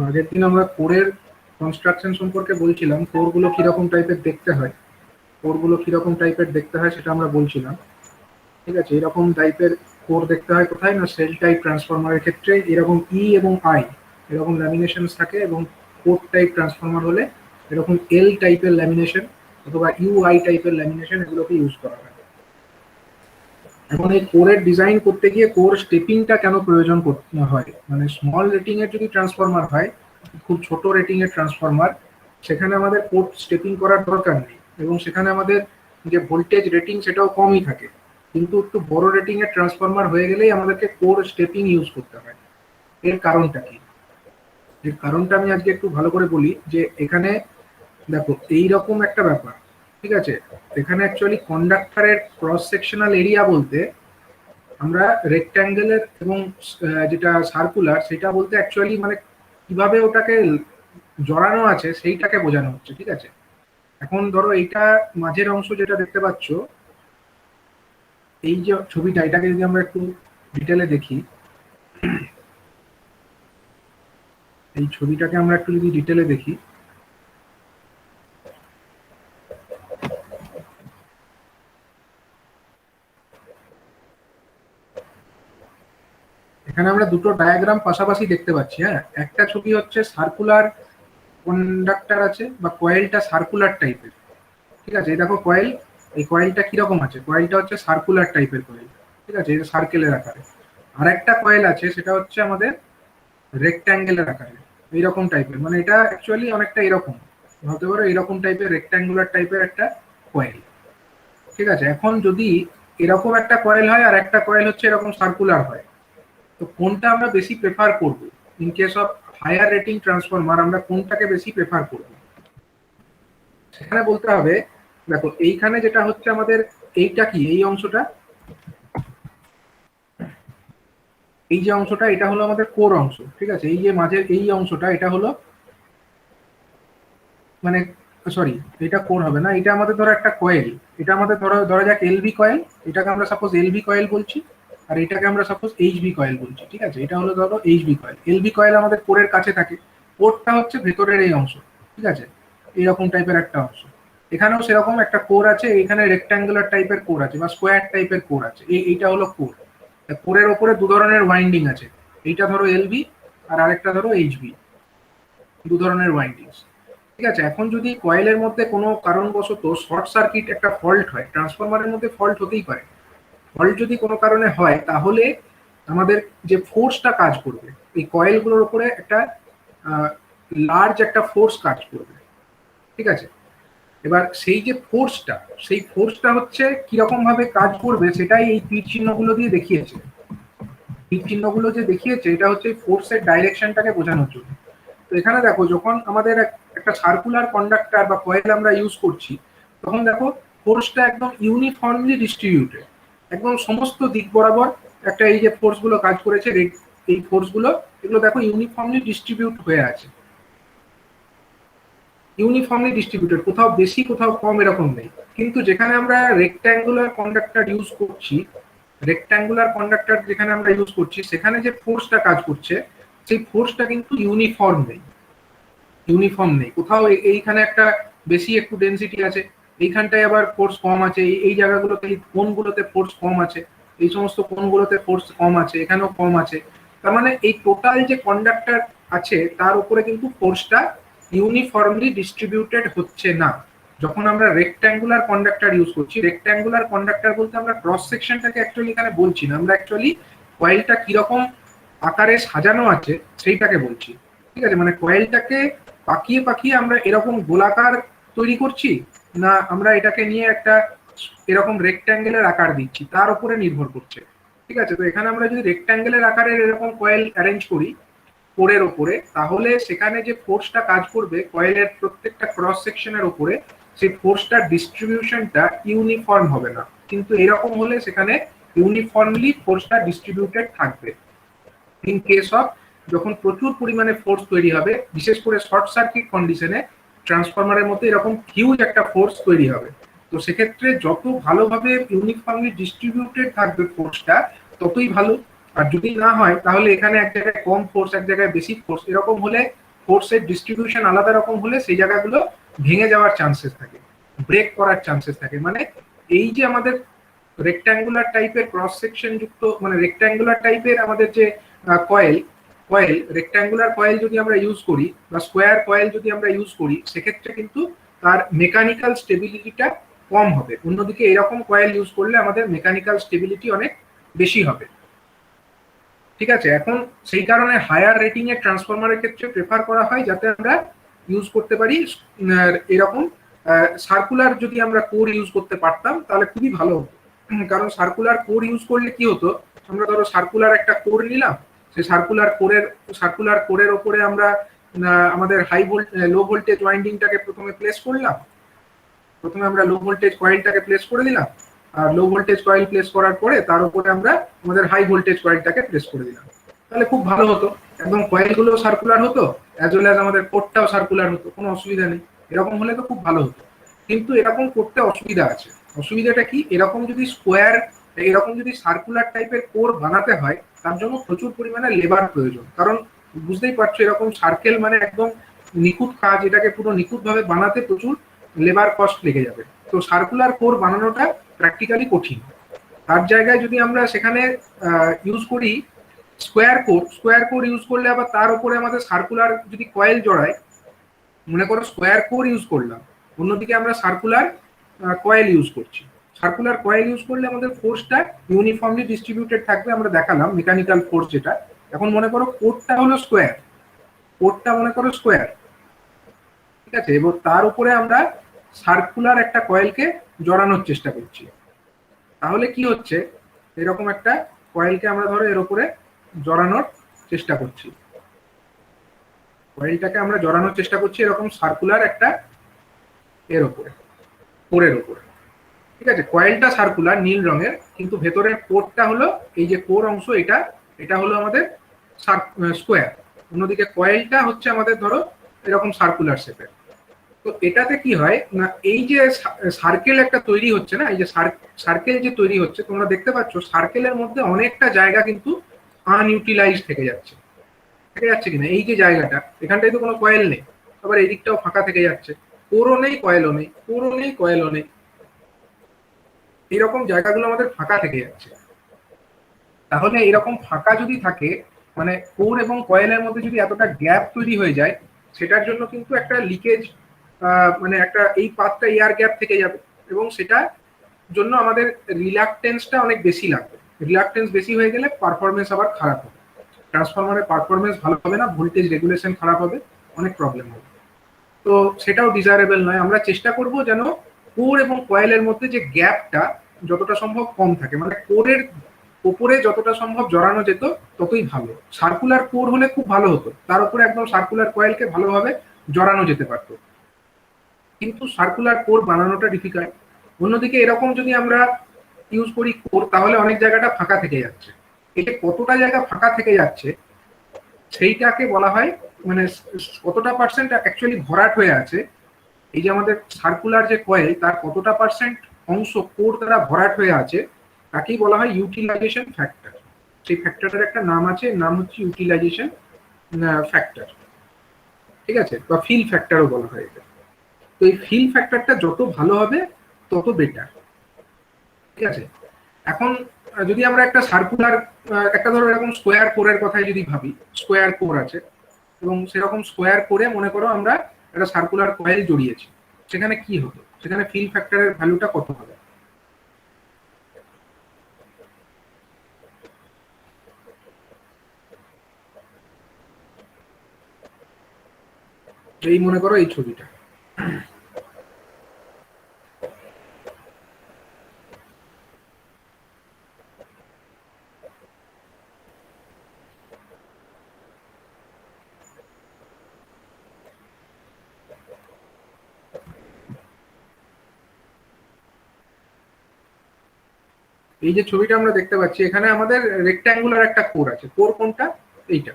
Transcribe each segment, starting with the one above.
আগের দিন আমরা কোরের কনস্ট্রাকশন সম্পর্কে বলছিলাম, কোরগুলো কিরকম টাইপের দেখতে হয়, সেটা আমরা বলছিলাম। ঠিক আছে, এরকম টাইপের কোর দেখতে হয় কোথায় না, সেল টাইপ ট্রান্সফরমারের ক্ষেত্রে এরকম ই এবং আই এরকম ল্যামিনেশন থাকে, এবং কোর টাইপ ট্রান্সফরমার হলে এরকম এল টাইপের ল্যামিনেশন অথবা ইউআই টাইপের ল্যামিনেশন এগুলোকে ইউজ করা হয়। এখন এই কোরের ডিজাইন করতে গিয়ে কোর স্টেপিংটা কেন প্রয়োজন করতে হয়, মানে স্মল রেটিং এর যদি ট্রান্সফরমার হয়, খুব ছোট রেটিং এর ট্রান্সফরমার, সেখানে আমাদের কোর স্টেপিং করার দরকার নেই, এবং সেখানে আমাদের যে ভোল্টেজ রেটিং সেটাও কমই থাকে। কিন্তু একটু বড় রেটিং এর ট্রান্সফরমার হয়ে গেলেই আমাদেরকে কোর স্টেপিং ইউজ করতে হয়। এর কারণটা কি? এর কারণটা আমি আজকে একটু ভালো করে বলি। যে এখানে দেখো এইরকম একটা ব্যাপার, ঠিক আছে, এখানে অ্যাকচুয়ালি কন্ডাক্টরের ক্রস সেকশনাল এরিয়া বলতে আমরা রেক্ট্যাঙ্গেলের এবং যেটা সার্কুলার সেটা বলতে অ্যাকচুয়ালি মানে কিভাবে ওটাকে জড়ানো আছে সেইটাকে বোঝানো হচ্ছে। ঠিক আছে, এখন ধরো এইটা মাঝের অংশ যেটা দেখতে পাচ্ছ, এই যে ছবিটা, এটাকে যদি আমরা একটু ডিটেলে দেখি, এই ছবিটাকে আমরা একটু যদি ডিটেলে দেখি, এখানে আমরা দুটো ডায়াগ্রাম পাশাপাশি দেখতে পাচ্ছি। হ্যাঁ, একটা ছবি হচ্ছে সার্কুলার কন্ডাক্টর আছে বা কয়েলটা সার্কুলার টাইপের। ঠিক আছে, এই দেখো কয়েল, এই কয়েলটা কিরকম আছে, কয়েলটা হচ্ছে সার্কুলার টাইপের কয়েল। ঠিক আছে, এটা সার্কেলের আকারে। আর একটা কয়েল আছে সেটা হচ্ছে আমাদের রেক্ট্যাঙ্গেলের আকারে, এইরকম টাইপের, মানে এটা অ্যাকচুয়ালি অনেকটা এরকম হতে পারে, এরকম টাইপের রেক্ট্যাঙ্গুলার টাইপের একটা কয়েল। ঠিক আছে, এখন যদি এরকম একটা কয়েল হয় আর একটা কয়েল হচ্ছে এরকম সার্কুলার হয়, তো কোনটা আমরা বেশি প্রেফার করব? In case of higher rating transformer আমরা কোনটাকে বেশি প্রেফার করব? সেখানে বলতে হবে, দেখো এইখানে যেটা হচ্ছে আমাদের, এইটা কি, এই অংশটা, এই যে অংশটা, এটা হলো আমাদের কোর অংশ। ঠিক আছে, এই যে মাঝের এই অংশটা, এটা হলো মানে, সরি, এটা কোর হবে না, এটা আমাদের ধরো একটা কয়েল, এটা আমাদের ধরা যাক এলভি কয়েল, এটাকে আমরা সাপোজ এলভি কয়েল বলছি, আর এটাকে আমরা সাপোজ এইচবি কয়েল বলছি। ঠিক আছে, এটা হলো ধরো এইচবি কয়েল। এলভি কয়েল আমাদের কোরের কাছে থাকে, কোরটা হচ্ছে ভেতরের এই অংশ। ঠিক আছে, এইরকম টাইপের একটা অংশ। এখানেও সেরকম একটা কোর আছে, এখানে রেক্ট্যাঙ্গুলার টাইপের কোর আছে বা স্কোয়ার টাইপের কোর আছে, এইটা হলো কোর। কোরের ওপরে দু ধরনের ওয়াইন্ডিং আছে, এইটা ধরো এলভি আর আরেকটা ধরো এইচবি, দু ধরনের ওয়াইন্ডিংস। ঠিক আছে, এখন যদি কয়েলের মধ্যে কোনো কারণবশত শর্ট সার্কিট একটা ফল্ট হয়, ট্রান্সফরমারের মধ্যে ফল্ট হতেই পারে, ফল্ট যদি কোনো কারণে হয়, তাহলে আমাদের যে ফোর্সটা কাজ করবে এই কয়েলগুলোর উপরে একটা লার্জ একটা ফোর্স কাজ করবে। ঠিক আছে, এবার সেই যে ফোর্সটা, সেই ফোর্সটা হচ্ছে কিরকম ভাবে কাজ করবে সেটাই এই তীর চিহ্নগুলো দিয়ে দেখিয়েছে। তীর চিহ্নগুলো যে দেখিয়েছে এটা হচ্ছে ফোর্সের ডাইরেকশনটাকে বোঝানোর জন্য। তো এখানে দেখো, যখন আমাদের একটা সার্কুলার কন্ডাক্টর বা কয়েল আমরা ইউজ করছি, তখন দেখো ফোর্সটা একদম ইউনিফর্মলি ডিস্ট্রিবিউটেড, একদম সমস্ত দিক বরাবর একটা, এই যে ফোর্সগুলো কাজ করেছে, এই ফোর্সগুলো, এগুলো দেখো ইউনিফর্মলি ডিস্ট্রিবিউট হয়ে আছে, ইউনিফর্মলি ডিস্ট্রিবিউটেড, কোথাও বেশি কোথাও কম এরকম নেই। কিন্তু যেখানে আমরা রেক্ট্যাঙ্গুলার কন্ডাক্টর ইউজ করছি, যেখানে আমরা ইউজ করছি, সেখানে যে ফোর্সটা কাজ করছে সেই ফোর্সটা কিন্তু ইউনিফর্ম নেই, কোথাও এইখানে একটা বেশি একটু ডেনসিটি আছে, এইখানটায় আবার ফোর্স কম আছে, এই জায়গাগুলোতে, এই কোণগুলোতে ফোর্স কম আছে, এই সমস্ত কোণগুলোতে ফোর্স কম আছে, এখানেও কম আছে। তার মানে এই টোটাল যে কন্ডাক্টর আছে তার উপরে কিন্তু ফোর্সটা ইউনিফর্মলি ডিস্ট্রিবিউটেড হচ্ছে না। যখন আমরা রেক্ট্যাঙ্গুলার কন্ডাক্টর ইউজ করছি, রেক্ট্যাঙ্গুলার কন্ডাক্টর বলতে আমরা ক্রস সেকশনটাকে অ্যাকচুয়ালি এখানে বলছি না, আমরা অ্যাকচুয়ালি কয়েলটা কিরকম আকারে সাজানো আছে সেইটাকে বলছি। ঠিক আছে, মানে কয়েলটাকে পাকিয়ে পাকিয়ে আমরা এরকম গোলাকার তৈরি করছি, না আমরা এটাকে নিয়ে একটা এরকম রেক্ট্যাঙ্গেলের আকার দিচ্ছি, তার উপরে নির্ভর করছে। ঠিক আছে, তো এখানে আমরা যদি রেক্ট্যাঙ্গেলের আকারের এরকম কয়েল অ্যারেঞ্জ করি কোরের ওপরে, তাহলে সেখানে যে ফোর্সটা কাজ করবে কয়েলের প্রত্যেকটা ক্রস সেকশনের উপরে, সেই ফোর্সটার ডিস্ট্রিবিউশনটা ইউনিফর্ম হবে না। কিন্তু এরকম হলে সেখানে ইউনিফর্মলি ফোর্সটা ডিস্ট্রিবিউটেড থাকবে। ইন কেস অফ যখন প্রচুর পরিমাণে ফোর্স তৈরি হবে, বিশেষ করে শর্ট সার্কিট কন্ডিশনে ট্রান্সফরমারের মধ্যে এরকম হিউজ একটা ফোর্স তৈরি হবে, তো সেক্ষেত্রে যত ভালোভাবে ইউনিফর্মলি ডিস্ট্রিবিউটেড থাকবে ফোর্সটা, ততই ভালো। আর যদি না হয় তাহলে এখানে এক জায়গায় কম ফোর্স, এক জায়গায় বেশি ফোর্স, এরকম হলে ফোর্সের ডিস্ট্রিবিউশন আলাদা রকম হলে সেই জায়গাগুলো ভেঙে যাওয়ার চান্সেস থাকে, ব্রেক করার চান্সেস থাকে। মানে এই যে আমাদের রেক্ট্যাঙ্গুলার টাইপের ক্রস সেকশন যুক্ত, মানে রেক্ট্যাঙ্গুলার টাইপের আমাদের যে কয়েল কয়েল রেক্ট্যাঙ্গুলার কয়েল যদি আমরা ইউজ করি বা স্কোয়ার কয়েল যদি আমরা ইউজ করি, সেক্ষেত্রে কিন্তু তার মেকানিক্যাল স্টেবিলিটিটা কম হবে। অন্যদিকে এরকম কয়েল ইউজ করলে আমাদের মেকানিক্যাল স্টেবিলিটি অনেক বেশি হবে। ঠিক আছে, এখন সেই কারণে হায়ার রেটিং এর ট্রান্সফরমারের ক্ষেত্রে প্রেফার করা হয় যাতে আমরা ইউজ করতে পারি এরকম সার্কুলার। যদি আমরা কোর ইউজ করতে পারতাম তাহলে খুবই ভালো হতো, কারণ সার্কুলার কোর ইউজ করলে কি হতো, আমরা ধরো সার্কুলার একটা কোর নিলাম, সেই সার্কুলার কোরের ওপরে আমরা আমাদের লো ভোল্টেজ ওয়াইন্ডিংটাকে প্রথমে প্লেস করলাম, প্রথমে আমরা লো ভোল্টেজ কয়েলটাকে প্লেস করে দিলাম, আর লো ভোল্টেজ কয়েল প্লেস করার পরে তার উপরে আমরা আমাদের হাই ভোল্টেজ কয়েলটাকে প্লেস করে দিলাম। তাহলে খুব ভালো হতো, একদম কয়েলগুলো সার্কুলার হতো, অ্যাজ ওয়েল অ্যাজ আমাদের কোডটাও সার্কুলার হতো, কোনো অসুবিধা নেই। এরকম হলে তো খুব ভালো হতো, কিন্তু এরকম করতে অসুবিধা আছে। অসুবিধাটা কি, এরকম যদি সার্কুলার টাইপের কোর বানাতে হয় তার জন্য প্রচুর পরিমাণে লেবার প্রয়োজন, কারণ বুঝতেই পারছো এরকম সার্কেল মানে একদম নিখুঁত কাজ, এটাকে পুরো নিখুঁতভাবে বানাতে প্রচুর লেবার কস্ট লেগে যাবে। তো সার্কুলার কোর বানানোটা প্র্যাকটিক্যালি কঠিন। তার জায়গায় যদি আমরা সেখানে ইউজ করি স্কোয়ার কোর ইউজ করলে আবার তার উপরে আমাদের সার্কুলার যদি কয়েল জড়ায়, মনে করো স্কোয়ার কোর ইউজ করলাম, অন্যদিকে আমরা সার্কুলার কয়েল ইউজ করছি। সার্কুলার কয়েল ইউজ করলে আমাদের ফোর্সটা ইউনিফর্মলি ডিস্ট্রিবিউটেড থাকবে, আমরা দেখালাম মেকানিক্যাল ফোর্স যেটা। এখন মনে করো কোরটা হলো কোরটা মনে করো স্কোয়ার, ঠিক আছে, এবং তার উপরে আমরা সার্কুলার একটা কয়েলকে জড়ানোর চেষ্টা করছি। তাহলে কি হচ্ছে, এরকম একটা কয়েলকে আমরা ধরো এর উপরে জড়ানোর চেষ্টা করছি, কয়েলটাকে আমরা জড়ানোর চেষ্টা করছি এরকম সার্কুলার একটা এর উপরে, কোরের উপরে। ঠিক আছে, কয়েলটা সার্কুলার নীল রঙের, কিন্তু ভেতরের কোরটা হলো এই যে কোর অংশ, এটা হলো আমাদের স্কোয়ার, অন্যদিকে কয়েলটা হচ্ছে আমাদের ধরো এরকম সার্কুলার শেপের। তো এটাতে কি হয় না, এই যে সার্কেল একটা তৈরি হচ্ছে না, এই যে সার্কেল যে তৈরি হচ্ছে, তোমরা দেখতে পাচ্ছ সার্কেলের মধ্যে অনেকটা জায়গা কিন্তু আনইউটিলাইজ থেকে যাচ্ছে কিনা, এই যে জায়গাটা, এখানটায় তো কোনো কয়েল নেই, আবার এই দিকটাও ফাঁকা থেকে যাচ্ছে, কোরও নেই কয়েলও নেই, কোরও নেই কয়েলও নেই, এইরকম জায়গাগুলো আমাদের ফাঁকা থেকে যাচ্ছে। তাহলে এরকম ফাঁকা যদি থাকে, মানে কোর এবং কয়েলের মধ্যে যদি এতটা গ্যাপ তৈরি হয়ে যায়, সেটার জন্য কিন্তু একটা লিকেজ, মানে একটা এই পাথটা এয়ার গ্যাপ থেকে যাবে, এবং সেটার জন্য আমাদের রিলাক্টেন্সটা অনেক বেশি লাগবে। রিলাক্টেন্স বেশি হয়ে গেলে পারফরমেন্স আবার খারাপ হবে, ট্রান্সফরমারের পারফরমেন্স ভালো হবে না, ভোল্টেজ রেগুলেশন খারাপ হবে, অনেক প্রবলেম হবে। তো সেটাও ডিজায়ারেবল নয়। আমরা চেষ্টা করব যেন কোর এবং কয়েলের মধ্যে যে গ্যাপটা যতটা সম্ভব কম থাকে, মানে কোরের উপরে যতটা সম্ভব জড়ানো যেত ততই ভালো। সার্কুলার কোর হলে খুব ভালো হতো, তার উপরে একদম সার্কুলার কয়েলকে ভালোভাবে জড়ানো যেতে পারত, কিন্তু সার্কুলার কোর বানানোটা ডিফিকাল্ট। অন্যদিকে এরকম যদি আমরা ইউজ করি কোর, তাহলে অনেক জায়গাটা ফাঁকা থেকে যাচ্ছে। এই যে কতটা জায়গা ফাঁকা থেকে যাচ্ছে সেইটাকে বলা হয়, মানে কতটা পার্সেন্ট অ্যাকচুয়ালি ভরাট হয়ে আছে, এই যে আমাদের সার্কুলার যে কয়েল তার কতটা পার্সেন্ট অংশ কোর দ্বারা ভরাট হয়ে আছে, তাকেই বলা হয় ইউটিলাইজেশন ফ্যাক্টর। সেই ফ্যাক্টরের একটা নাম আছে, নাম হচ্ছে ইউটিলাইজেশন ফ্যাক্টর, ঠিক আছে, বা ফিল ফ্যাক্টরও বলা হয় এটা। তো এই ফিল ফ্যাক্টরটা যত ভালো হবে তত বেটার, ঠিক আছে। এখন যদি আমরা একটা সার্কুলার, একটা ধরো এরকম স্কোয়ার কোরের কথাই যদি ভাবি, স্কোয়ার কোর আছে এবং সেরকম স্কোয়ার কোরে মনে করো আমরা একটা সার্কুলার কয়েল জড়িয়েছি, সেখানে কি হতো, সেখানে ফিল ফ্যাক্টরের ভ্যালুটা কত হবে? এই মনে করো এই ছবিটা, এই যে ছবিটা আমরা দেখতে পাচ্ছি, এখানে আমাদের রেক্ট্যাঙ্গুলার একটা কোর আছে। কোর কোনটা? এইটা,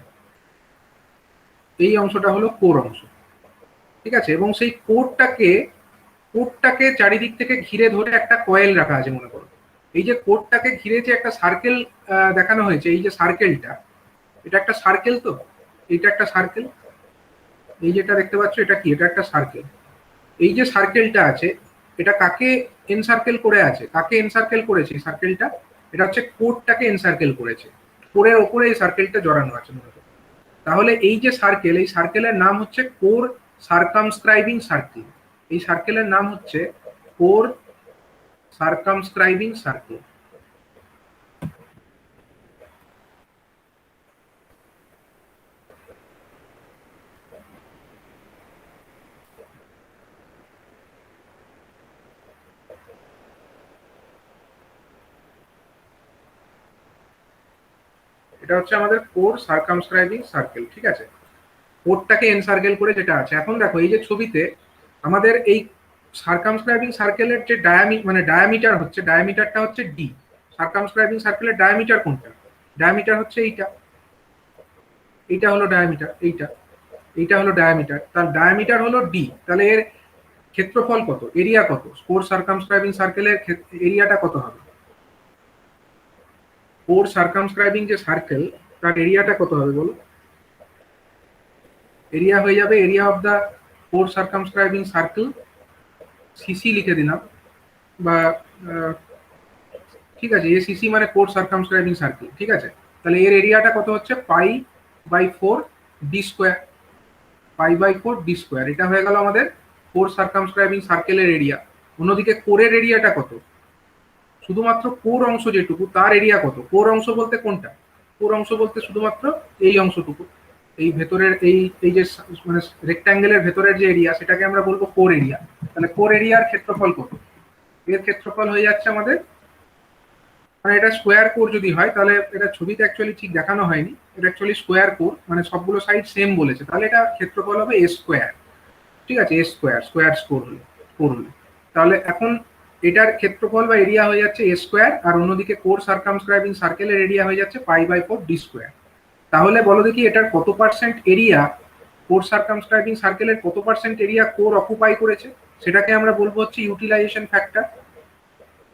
এই অংশটা হলো কোর অংশ, ঠিক আছে। এবং সেই কোরটাকে চারিদিক থেকে ঘিরে ধরে একটা কয়েল রাখা আছে মনে করো। এই যে কোরটাকে ঘিরে যে একটা সার্কেল দেখানো হয়েছে, এই যে সার্কেলটা, এটা একটা সার্কেল, তো এইটা একটা সার্কেল, এই যেটা দেখতে পাচ্ছ এটা কি, এটা একটা সার্কেল। এই যে সার্কেলটা আছে এটা কাকে এনসার্কেল করে আছে, কাকে এনসার্কেল করেছে সার্কেলটা, এটা হচ্ছে কোরটাকে এনসার্কেল করেছে, কোরের ওপরে এই সার্কেলটা জড়ানো আছে মূলত। তাহলে এই যে সার্কেল, এই সার্কেলের নাম হচ্ছে কোর সার্কামস্ক্রাইবিং সার্কেল। এই সার্কেলের নাম হচ্ছে কোর সার্কামস্ক্রাইবিং সার্কেল। এটা হচ্ছে আমাদের কোর সার্কামস্ক্রাইবিং সার্কেল, ঠিক আছে। কোরটাকে এনসার্কেল করে যেটা আছে। এখন দেখো এই যে ছবিতে আমাদের এই সার্কামস্ক্রাইবিং সার্কেলের যে ডায়ামিটার হচ্ছে, ডায়ামিটারটা হচ্ছে ডি। সার্কামস্ক্রাইবিং সার্কেলের ডায়ামিটার কোনটা? ডায়ামিটার হচ্ছে এইটা, এইটা হলো ডায়ামিটার, এইটা হলো ডায়ামিটার। তার ডায়ামিটার হলো ডি। তাহলে এর ক্ষেত্রফল কত, এরিয়া কত? কোর সার্কামস্ক্রাইবিং সার্কেলের এরিয়াটা কত হবে? কোর সার্কামস্ক্রাইবিং যে সার্কেল তার এরিয়াটা কত হবে বলো? এরিয়া হয়ে যাবে area of the core circumscribing circle, CC লিখে দিলাম, বা ঠিক আছে, এসিসি মানে কোর সার্কামস্ক্রাইবিং সার্কেল, ঠিক আছে। তাহলে এর এরিয়াটা কত হচ্ছে? Pi by 4 D square, pi by 4 D square. এটা হয়ে গেল আমাদের কোর সার্কামস্ক্রাইবিং সার্কেলের এরিয়া। অন্যদিকে কোরের এরিয়াটা কত? শুধুমাত্র কোর অংশ যেটুকু তার এরিয়া কত? কোর অংশ বলতে কোনটা? কোর অংশ বলতে শুধুমাত্র এই অংশটুকু, এই ভেতরের এই যে মানে রেক্ট্যাঙ্গেলের ভেতরের যে এরিয়া সেটাকে আমরা বলবো কোর এরিয়া। তাহলে কোর এরিয়ার ক্ষেত্রফল কত? এর ক্ষেত্রফল হয়ে যাচ্ছে আমাদের, মানে এটা স্কোয়ার কোর যদি হয়, তাহলে এটা ছবিতে অ্যাকচুয়ালি ঠিক দেখানো হয়নি, এটা অ্যাকচুয়ালি স্কোয়ার কোর, মানে সবগুলো সাইড সেম বলেছে, তাহলে এটা ক্ষেত্রফল হবে এ স্কোয়ার, ঠিক আছে। এ স্কোয়ার, স্কোয়ার কোর হলে, কোর হলে তাহলে এখন এটার ক্ষেত্রফল বা এরিয়া হয়ে যাচ্ছে এ স্কোয়ার, আর অন্যদিকে কোর সার্কামস্ক্রাইবিং সার্কেলের এরিয়া হয়ে যাচ্ছে পাই বাই 4 ডি স্কোয়ার। তাহলে বলো দেখি এটার কত পার্সেন্ট এরিয়া, কোর সার্কামস্ক্রাইবিং সার্কেলের কত পার্সেন্ট এরিয়া কোর অকুপাই করেছে? সেটাকে আমরা বলবো হচ্ছে ইউটিলাইজেশন ফ্যাক্টর।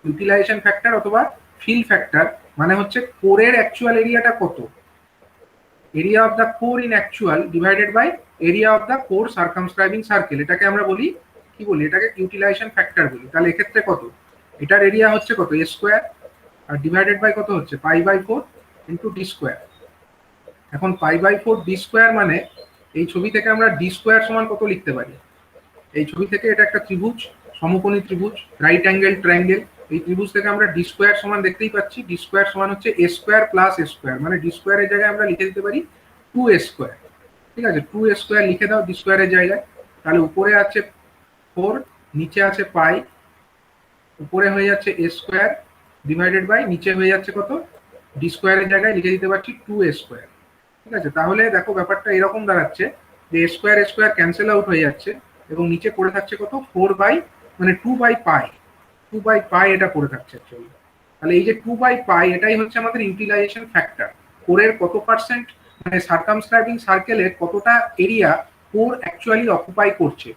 ইউটিলাইজেশন ফ্যাক্টর অথবা ফিল ফ্যাক্টর মানে হচ্ছে কোরের অ্যাকচুয়াল এরিয়াটা কত, area of the core in actual divided by area of the core circumscribing circle. এটাকে আমরা বলি কি বলি? এটাকে ইউটিলাইজেশন ফ্যাক্টর বলি। তাহলে এক্ষেত্রে কত? এটার এরিয়া হচ্ছে কত? এ স্কোয়ার, আর ডিভাইডেড বাই কত হচ্ছে? Pi by 4 into D square. এখন পাই বাই 4 ডি স্কোয়ার মানে এই ছবি থেকে আমরা ডি স্কোয়ার সমান কত লিখতে পারি? এই ছবি থেকে এটা একটা ত্রিভুজ, সমকোণী ত্রিভুজ, রাইট অ্যাঙ্গেল ট্রায়াঙ্গেল। এই ত্রিভুজ থেকে আমরা ডি স্কোয়ার সমান দেখতেই পাচ্ছি, ডি স্কোয়ার সমান হচ্ছে এ স্কোয়ার প্লাস এ স্কোয়ার, মানে ডি স্কোয়ারের জায়গায় আমরা লিখে দিতে পারি 2 স্কোয়ার, ঠিক আছে। 2 স্কোয়ার লিখে দাও ডি স্কোয়ারের জায়গায়। তাহলে উপরে আছে 4, নিচে আছে পাই, উপরে হয়ে যাচ্ছে এ স্কোয়ার ডিভাইডেড বাই নিচে হয়ে যাচ্ছে কত? ডি স্কোয়ারের জায়গায় লিখে দিতে পারছি 2 স্কোয়ার, ঠিক আছে। তাহলে দেখো ব্যাপারটা এরকম দাঁড়াচ্ছে যে এ স্কোয়ার ক্যান্সেল আউট হয়ে যাচ্ছে এবং নিচে পড়ে থাকছে কত? 4 বাই মানে 2 বাই পাই, 2 বাই পাই এটা পড়ে থাকছে অ্যাকচুয়ালি। তাহলে এই যে 2 বাই পাই এটাই হচ্ছে আমাদের ইউটিলাইজেশন ফ্যাক্টর। কোরের কত পার্সেন্ট, মানে সার্কামস্ক্রাইবিং সার্কেলের কতটা এরিয়া কোর অ্যাকচুয়ালি অকুপাই করছে।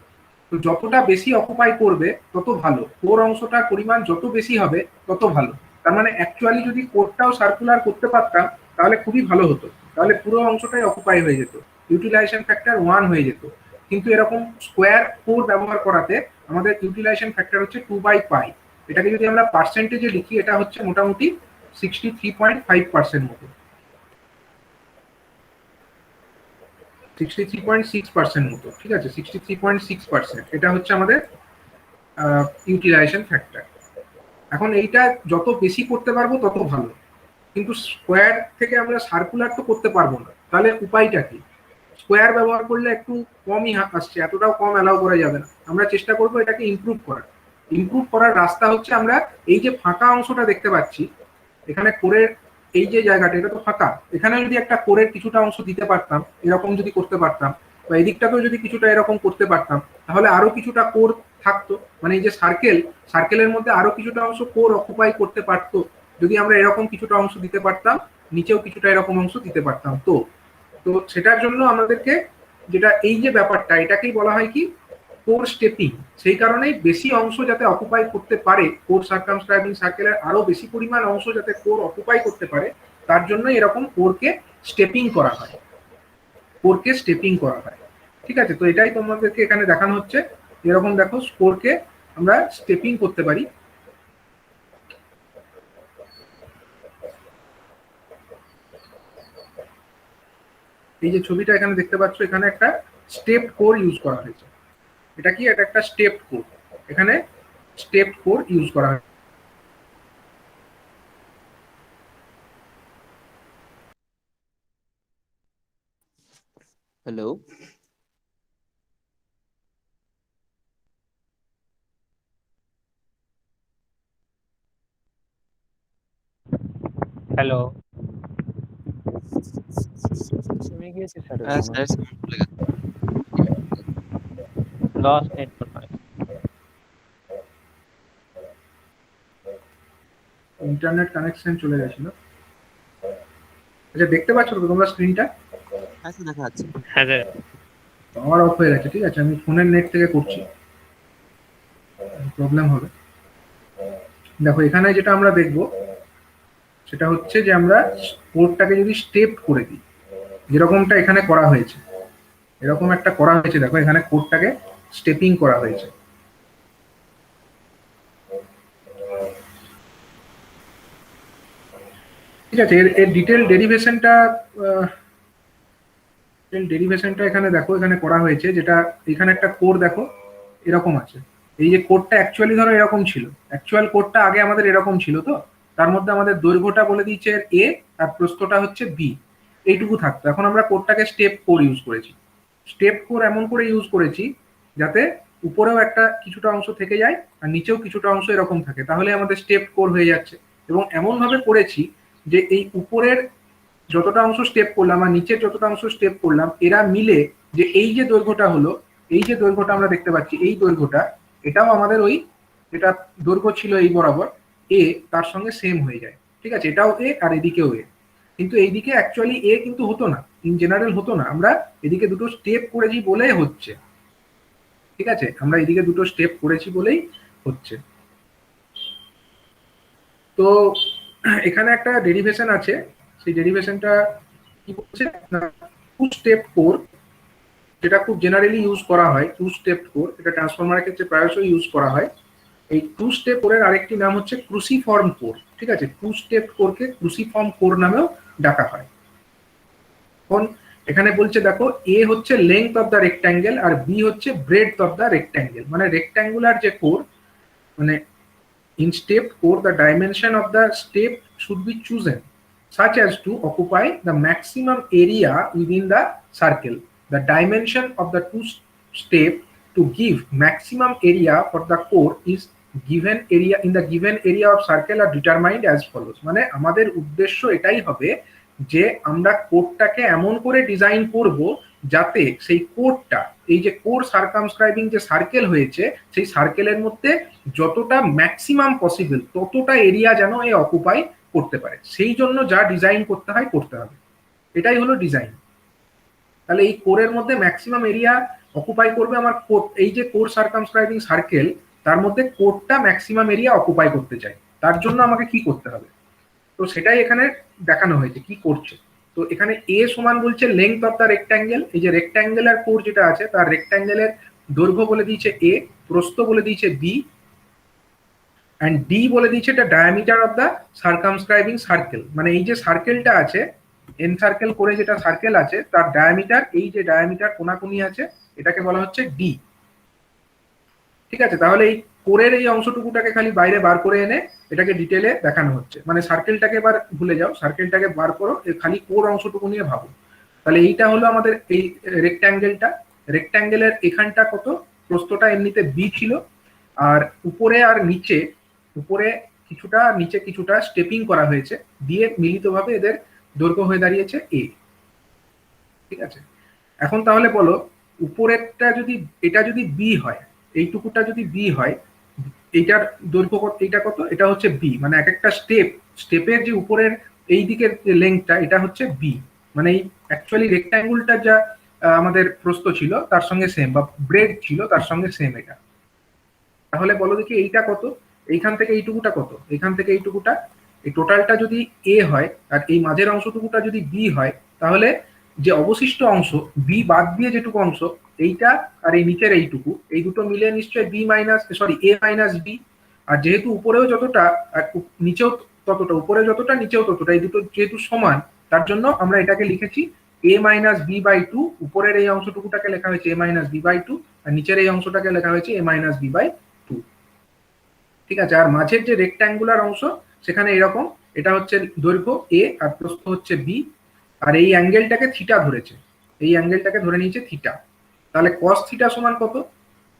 তো যতটা বেশি অকুপাই করবে তত ভালো, কোর অংশটার পরিমাণ যত বেশি হবে তত ভালো। তার মানে অ্যাকচুয়ালি যদি কোরটাও সার্কুলার করতে পারতাম তাহলে খুবই ভালো হতো, তাহলে পুরো অংশটাই অকুপাই হয়ে যেত, ইউটিলাইজেশন ফ্যাক্টর 1 হয়ে যেত। কিন্তু এরকম স্কোয়ার কোর ব্যবহার করাতে আমাদের ইউটিলাইজেশন ফ্যাক্টর হচ্ছে 2 বাই পাই। এটাকে যদি আমরা পার্সেন্টেজে লিখি এটা হচ্ছে মোটামুটি 63.5% মতো, 63.6% মতো, ঠিক আছে। 63.6% এটা হচ্ছে আমাদের ইউটিলাইজেশন ফ্যাক্টর। এখন এইটা যত বেশি করতে পারবো তত ভালো, কিন্তু স্কোয়ার থেকে আমরা সার্কুলার তো করতে পারবো না, তাহলে উপায়টা কি? স্কোয়ার ব্যবহার করলে একটু কমই আসছে, এতটাও কম অ্যালাউ করা যাবে না। আমরা চেষ্টা করবো এটাকে ইমপ্রুভ করার। ইমপ্রুভ করার রাস্তা হচ্ছে আমরা এই যে ফাঁকা অংশটা দেখতে পাচ্ছি এখানে কোরের এই যে জায়গাটা, এটা তো ফাঁকা, এখানে যদি একটা কোরের কিছুটা অংশ দিতে পারতাম, এরকম যদি করতে পারতাম, বা এদিকটাকেও যদি কিছুটা এরকম করতে পারতাম, তাহলে আরো কিছুটা কোর থাকতো, মানে এই যে সার্কেলের মধ্যে আরো কিছুটা অংশ কোর অকুপাই করতে পারতো যদি আমরা এরকম কিছুটা অংশ দিতে পারতাম, নিচেও কিছুটা এরকম অংশ দিতে পারতাম। তো তো সেটার জন্য আমাদেরকে যেটা এই যে ব্যাপারটা এটাকেই বলা হয় কি? Core stepping. সেই কারণেই বেশি অংশ যাতে অকুপাই করতে পারে, কোর সার্কামস্ক্রাইবিং সার্কেলের আরো বেশি পরিমাণ অংশ যাতে কোর অকুপাই করতে পারে, তার জন্য এরকম কোরকে স্টেপিং করা হয়, কোরকে স্টেপিং করা হয়। ঠিক আছে, তো এটাই তোমাদেরকে এখানে দেখানো হচ্ছে। এরকম দেখো স্কোরকে আমরা স্টেপিং করতে পারি। এই যে ছবিটা এখানে দেখতে পাচ্ছ, এখানে একটা স্টেপ কোর ইউজ করা হয়েছে। এটা কি, এটা একটা স্টেপ কোর, এখানে স্টেপ কোর ইউজ করা হয়েছে। হ্যালো, হ্যালো, তুমি গিয়েছি স্যার হ্যাঁ স্যার ভুলে গেছে। লস্ট নেটওয়ার্ক নয়। ইন্টারনেট কানেকশন চলে গেছিল। আচ্ছা, দেখতে পাচ্ছ তো তোমরা স্ক্রিনটা? হ্যাঁ স্যার দেখা যাচ্ছে। হ্যাঁ স্যার, আমার অফ হয়ে গেছে, ঠিক আছে, আমি ফোনের নেট থেকে করছি, প্রবলেম হবে। দেখো এখানে যেটা আমরা দেখব সেটা হচ্ছে যে আমরা কোডটাকে যদি স্টেপ করে দিই, যেরকমটা এখানে করা হয়েছে, এরকম একটা করা হয়েছে। দেখো এখানে কোডটাকে স্টেপিং করা হয়েছে। ঠিক আছে, এর ডিটেল ডেরিভেশনটা এখানে দেখো, এখানে করা হয়েছে, যেটা এখানে একটা কোড দেখো এরকম আছে। এই যে কোডটা অ্যাকচুয়ালি ধরো এরকম ছিল, অ্যাকচুয়াল কোডটা আগে আমাদের এরকম ছিল, তো তার মধ্যে আমাদের দৈর্ঘ্যটা বলে দিচ্ছে এ আর প্রস্থটা হচ্ছে বি, এইটুকু থাকতো। এখন আমরা কোডটাকে স্টেপ কোড ইউজ করেছি। স্টেপ কোড এমন করে ইউজ করেছি যাতে উপরেও একটা কিছুটা অংশ থেকে যায় আর নিচেও কিছুটা অংশ এরকম থাকে, তাহলে আমাদের স্টেপ কোড হয়ে যাচ্ছে। এবং এমন ভাবে করেছি যে এই উপরের যতটা অংশ স্টেপ করলাম আর নিচের যতটা অংশ স্টেপ করলাম, এরা মিলে যে এই যে দৈর্ঘ্যটা হলো, এই যে দৈর্ঘ্যটা আমরা দেখতে পাচ্ছি, এই দৈর্ঘ্যটা এটাও আমাদের ওই যেটা দৈর্ঘ্য ছিল এই বরাবর এ, তার সঙ্গে সেম হয়ে যায়। ঠিক আছে, এটাও এ আর এদিকেও এ। কিন্তু এইদিকে অ্যাকচুয়ালি এ কিন্তু হতো না, ইন জেনারেল হতো না, আমরা এদিকে দুটো স্টেপ করেছি বলেই হচ্ছে। ঠিক আছে, আমরা এদিকে দুটো স্টেপ করেছি বলেই হচ্ছে। তো এখানে একটা ডেরিভেশন আছে, সেই ডেরিভেশনটা কি বলছে না, টু স্টেপ কোর, যেটা খুব জেনারেলি ইউজ করা হয়। টু স্টেপ কোর এটা ট্রান্সফরমারের ক্ষেত্রে প্রায়শই ইউজ করা হয়। এই টু স্টেপ কোরের আরেকটি নাম হচ্ছে ক্রুসিফর্ম কোর। ঠিক আছে, টু স্টেপ কোরকে ক্রুসিফর্ম কোর নামেও ডাকা হয়। এখন এখানে বলছে দেখো, এ হচ্ছে লেংথ অফ দ্য রেক্ট্যাঙ্গেল আর বি হচ্ছে ব্রেডথ অফ দ্য রেক্ট্যাঙ্গেল। মানে রেক্ট্যাঙ্গুলার যে কোর, মানে in step 4 the dimension of the step should be chosen such as to occupy the maximum area within the circle. The dimension of the two step to give maximum area for the core is given area in the given area of circle are determined as follows. মানে আমাদের উদ্দেশ্য এটাই হবে যে আমরা কোডটাকে এমন করে design করব যাতে সেই কোডটা, এই যে কোর সার্কামস্ক্রাইবিং যে সার্কেল হয়েছে, সেই সার্কেলের মধ্যে যতটা ম্যাক্সিমাম পসিবল ততটা এরিয়া যেন এ অকুপাই করতে পারে, সেই জন্য যা ডিজাইন করতে হয় করতে হবে। এটাই হলো ডিজাইন। তাহলে এই কোরের মধ্যে ম্যাক্সিমাম এরিয়া অকুপাই করবে আমার কোড, এই যে কোর সার্কামস্ক্রাইবিং সার্কেল, তার মধ্যে কোডটা ম্যাক্সিমাম এরিয়া অকুপাই করতে চাই, তার জন্য আমাকে কি করতে হবে, তো সেটাই এখানে দেখানো হয়েছে কি করছে। তো এখানে এ সমান বলছে লেংথ অফ দ্য রেক্ট্যাঙ্গেল, এই যে রেক্ট্যাঙ্গেলার কোর যেটা আছে তার রেক্ট্যাঙ্গেলের দৈর্ঘ্য বলে দিয়েছে এ, প্রস্থ বলে দিয়েছে বি, অ্যান্ড ডি বলে দিয়েছে এটা ডায়ামিটার অফ দ্য সার্কামস্ক্রাইবিং সার্কেল। মানে এই যে সার্কেলটা আছে, এন সার্কেল করে যেটা সার্কেল আছে তার ডায়ামিটার, এই যে ডায়ামিটার কোনাকুনি আছে এটাকে বলা হচ্ছে ডি। ঠিক আছে, তাহলে এই কোরের এই অংশটুকুটাকে খালি বাইরে বার করে এনে এটাকে ডিটেলে দেখানো হচ্ছে। মানে সার্কেলটাকে এবার ভুলে যাও, সার্কেলটাকে বার করো, খালি কোর অংশটুকু নিয়ে ভাবো। তাহলে এইটা হলো আমাদের এই রেক্ট্যাঙ্গেলটা। রেক্ট্যাঙ্গেলের এখানটা কত, প্রস্থটা এমনিতে বি ছিল, আর উপরে আর নিচে, উপরে কিছুটা নিচে কিছুটা স্টেপিং করা হয়েছে, দিয়ে মিলিতভাবে এদের দৈর্ঘ্য হয়ে দাঁড়িয়েছে এ। ঠিক আছে, এখন তাহলে বলো, উপরেরটা যদি, এটা যদি বি হয়, এইটুকুটা যদি বি হয়, এইটার দৈর্ঘ্য কত, এইটা কত, এটা হচ্ছে বি। মানে এক একটা স্টেপের যে উপরের এই দিকের যে লেংথটা এটা হচ্ছে বি। মানে এই অ্যাকচুয়ালি রেক্ট্যাঙ্গুলটা যা আমাদের প্রস্থ ছিল তার সঙ্গে সেম, বা ব্রেড ছিল তার সঙ্গে সেম এটা। তাহলে বলো দেখি এইটা কত, এইখান থেকে এইটুকুটা কত, এইখান থেকে এইটুকুটা, এই টোটালটা যদি এ হয় আর এই মাঝের অংশটুকুটা যদি বি হয়, তাহলে যে অবশিষ্ট অংশ বি বাদ দিয়ে যেটুকু অংশ এইটা আর এই নিচের এইটুকু, এই দুটো মিলে নিশ্চয়ই বি মাইনাস সরি এ মাইনাস বি। আর যেহেতু উপরেও যতটা আর নিচেও ততটা, উপরে যতটা নিচেও ততটা, এই দুটো যেহেতু সমান, তার জন্য আমরা এটাকে লিখেছি এ মাইনাস বি বাই টু। উপরের এই অংশটুকুটাকে লেখা হয়েছে এ মাইনাস বি বাই টু, আর নিচের এই অংশটাকে লেখা হয়েছে এ মাইনাস বি বাই টু। ঠিক আছে, আর মাঝের যে রেক্ট্যাঙ্গুলার অংশ সেখানে এরকম, এটা হচ্ছে দৈর্ঘ্য এ আর প্রস্থ হচ্ছে বি, আর এই অ্যাঙ্গেলটাকে থিটা ধরেছে, এই অ্যাঙ্গেলটাকে ধরে নিয়েছে থিটা। তাহলে কস থিটা সমান কত?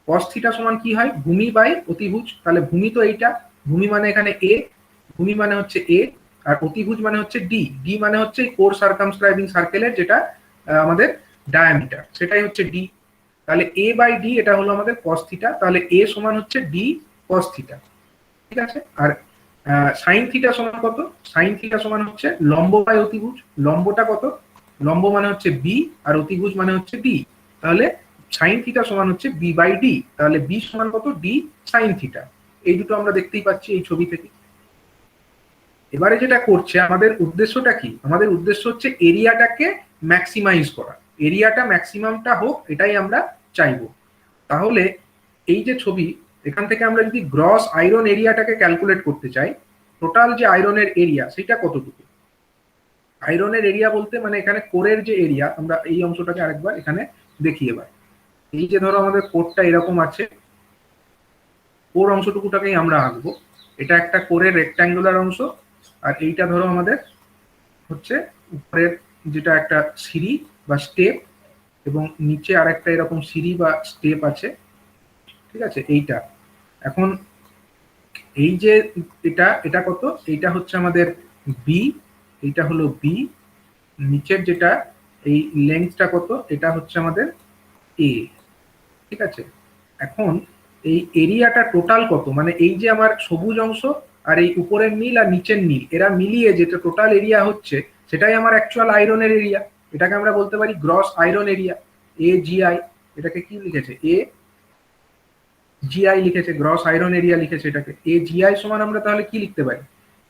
কস থিটা সমান কি হয়? ভূমি বাই অতিভুজ। তাহলে ভূমি তো এইটা, ভূমি মানে এখানে এ, ভূমি মানে হচ্ছে এ, আর অতিভুজ মানে হচ্ছে ডি। ডি মানে হচ্ছে কোর সার্কামস্ক্রাইবিং সার্কেলের যেটা আমাদের ডায়ামিটার, সেটাই হচ্ছে ডি। তাহলে এ বাই ডি এটা হলো আমাদের কস থিটা। তাহলে এ সমান হচ্ছে ডি কস থিটা। ঠিক আছে, আর সাইন থিটা সমান কত? সাইন থিটা সমান হচ্ছে লম্ব বাই অতিভুজ। লম্বটা কত? লম্ব মানে হচ্ছে বি আর অতিভুজ মানে হচ্ছে ডি। তাহলে সাইন থিটা সমান হচ্ছে বি বাই ডি। তাহলে বি সমান কত? D sine theta. এই দুটো আমরা দেখতেই পাচ্ছি এই ছবি থেকে। এবারে যেটা করছে, আমাদের উদ্দেশ্যটা কি? আমাদের উদ্দেশ্য হচ্ছে এরিয়াটাকে ম্যাক্সিমাইজ করা, এরিয়াটা ম্যাক্সিমামটা হোক, এটাই আমরা চাইবো। তাহলে এই যে ছবি, এখান থেকে আমরা যদি গ্রস আয়রন এরিয়াটাকে ক্যালকুলেট করতে চাই, টোটাল যে আয়রনের এরিয়া সেটা কতটুকু? আয়রনের এরিয়া বলতে মানে এখানে কোরের যে এরিয়া, আমরা এই অংশটাকে আরেকবার এখানে দেখি। এবার এই যে ধরো আমাদের কোরটা এরকম আছে, কোর অংশটুকুটাকেই আমরা আঁকবো। এটা একটা কোরের রেক্ট্যাঙ্গুলার অংশ, আর এইটা ধরো আমাদের হচ্ছে উপরের যেটা একটা সিঁড়ি বা স্টেপ, এবং নিচে আরেকটা এরকম সিঁড়ি বা স্টেপ আছে। ঠিক আছে, এইটা এখন এই যে এটা এটা কত? এইটা হচ্ছে আমাদের বি, এইটা হলো বি। নিচের যেটা এই লেন্থটা কত? এটা হচ্ছে আমাদের এ। ঠিক আছে, এখন এই এরিয়াটা টোটাল কত? মানে এই যে আমার সবুজ অংশ আর এই উপরের নীল আর নিচের নীল, এরা মিলিয়ে যেটা টোটাল এরিয়া হচ্ছে, সেটাই আমার অ্যাকচুয়াল আয়রনের এরিয়া। এটাকে আমরা বলতে পারি গ্রস আয়রন এরিয়া, এ জিআই। এটাকে কি লিখেছে? এ জিআই লিখেছে, গ্রস আয়রন এরিয়া লিখেছে এটাকে। এ জিআই সমান আমরা তাহলে কি লিখতে পারি?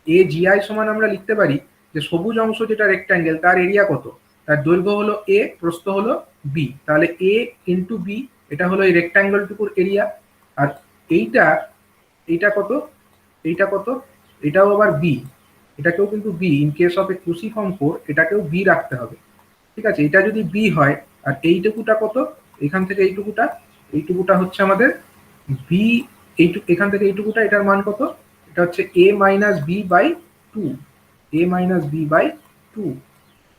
এ জিআই সমান আমরা লিখতে পারি যে সবুজ অংশ যেটা রেক্ট্যাঙ্গেল, তার এরিয়া কত? তার দৈর্ঘ্য হলো এ, প্রস্থ হলো বি। তাহলে এ ইন্টু বি, এটা হলো এই রেক্ট্যাঙ্গেলটুকুর এরিয়া। আর এইটা, এইটা কত? এইটা কত? এটাও আবার বি, এটাকেও কিন্তু B. In case of a cruciform core এটাকেও বি রাখতে হবে। ঠিক আছে, এটা যদি বি হয়, আর এইটুকুটা কত? এখান থেকে এইটুকুটা, এইটুকুটা হচ্ছে আমাদের বি। এইটুকু এখান থেকে এইটুকুটা, এটার মান কত? এটা হচ্ছে A minus B by two, A minus B by two.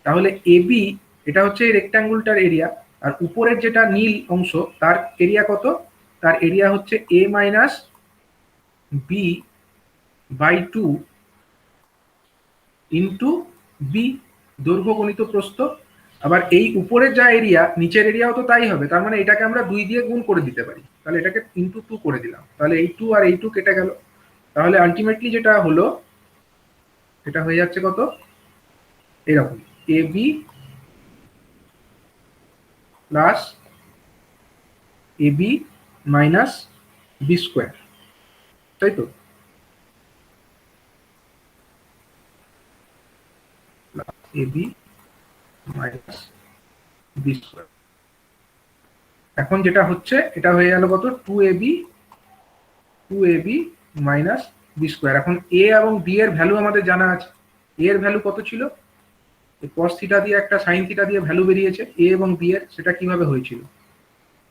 তাহলে এ বি এটা হচ্ছে এই রেক্ট্যাঙ্গুলটার এরিয়া, আর উপরের যেটা নীল অংশ তার এরিয়া কত? তার এরিয়া হচ্ছে A minus B by two into B, দৈর্ঘ্য গণিত প্রস্থ। আবার এই উপরের যা এরিয়া, নিচের এরিয়াও তো তাই হবে। তার মানে এটাকে আমরা 2 দিয়ে গুণ করে দিতে পারি। তাহলে এটাকে ইন্টু 2 করে দিলাম, তাহলে এই 2 আর এই 2 কেটে গেল। তাহলে আলটিমেটলি যেটা হলো, এটা হয়ে যাচ্ছে কত? এরকম, A B plus A B minus B square, তাই তো? A B minus B square. এখন যেটা হচ্ছে, এটা হয়ে গেল কত? 2ab, 2ab minus B square. এখন এ এবং বি এর ভ্যালু আমাদের জানা আছে। এ এর ভ্যালু কত ছিল? কস থিটা দিয়ে একটা সাইন থিটা দিয়ে ভ্যালু বেরিয়েছে এ এবং বি এর। সেটা কিভাবে হয়েছিল?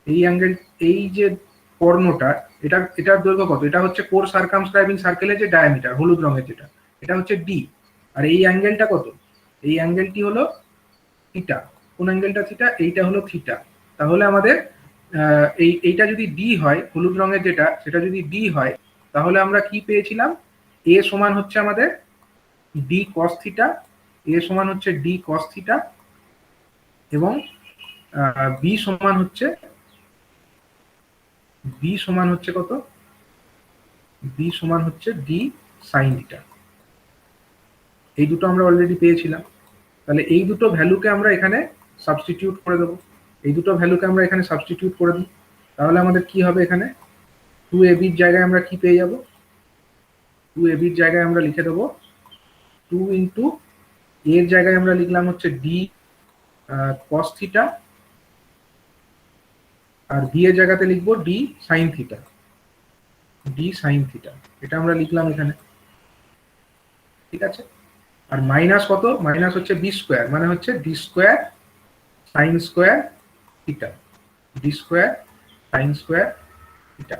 এই অ্যাঙ্গেল, এই যে কর্ণটা, এটার দৈর্ঘ্য কত? এটা হচ্ছে কোর সার্কামস্ক্রাইবিং সার্কেলের যে ডায়ামিটার, হলুদ রঙের যেটা, এটা হচ্ছে ডি। আর এই অ্যাঙ্গেলটা কত? এই অ্যাঙ্গেলটি হলো থিটা। কোন অ্যাঙ্গেলটা থিটা? এইটা হলো থিটা। তাহলে আমাদের এইটা যদি ডি হয়, হলুদ রঙের যেটা, সেটা যদি ডি হয়, তাহলে আমরা কি পেয়েছিলাম? এ সমান হচ্ছে আমাদের ডি কস থিটা, এ সমান হচ্ছে ডি কস থিটা, এবং বি সমান হচ্ছে কত? বি সমান হচ্ছে ডি সাইন থিটা। এই দুটো আমরা অলরেডি পেয়েছিলাম। তাহলে এই দুটো ভ্যালুকে আমরা এখানে সাবস্টিটিউট করে দেবো। এই দুটো ভ্যালুকে আমরা এখানে সাবস্টিটিউট করে দিই, তাহলে আমাদের কি হবে? এখানে 2ab এর জায়গায় আমরা কি পেয়ে যাব? 2ab এর জায়গায় আমরা লিখে দেবো 2 ইন্টু এর জায়গায় আমরা লিখলাম হচ্ছে ডি কস থিটা, আর বি এর জায়গাতে লিখবো D sine theta, D sine theta, এটা আমরা লিখলাম এখানে, ঠিক আছে। আর মাইনাস কত, মাইনাস হচ্ছে বি স্কোয়ার, মানে হচ্ছে D square sine square theta, D square sine square theta.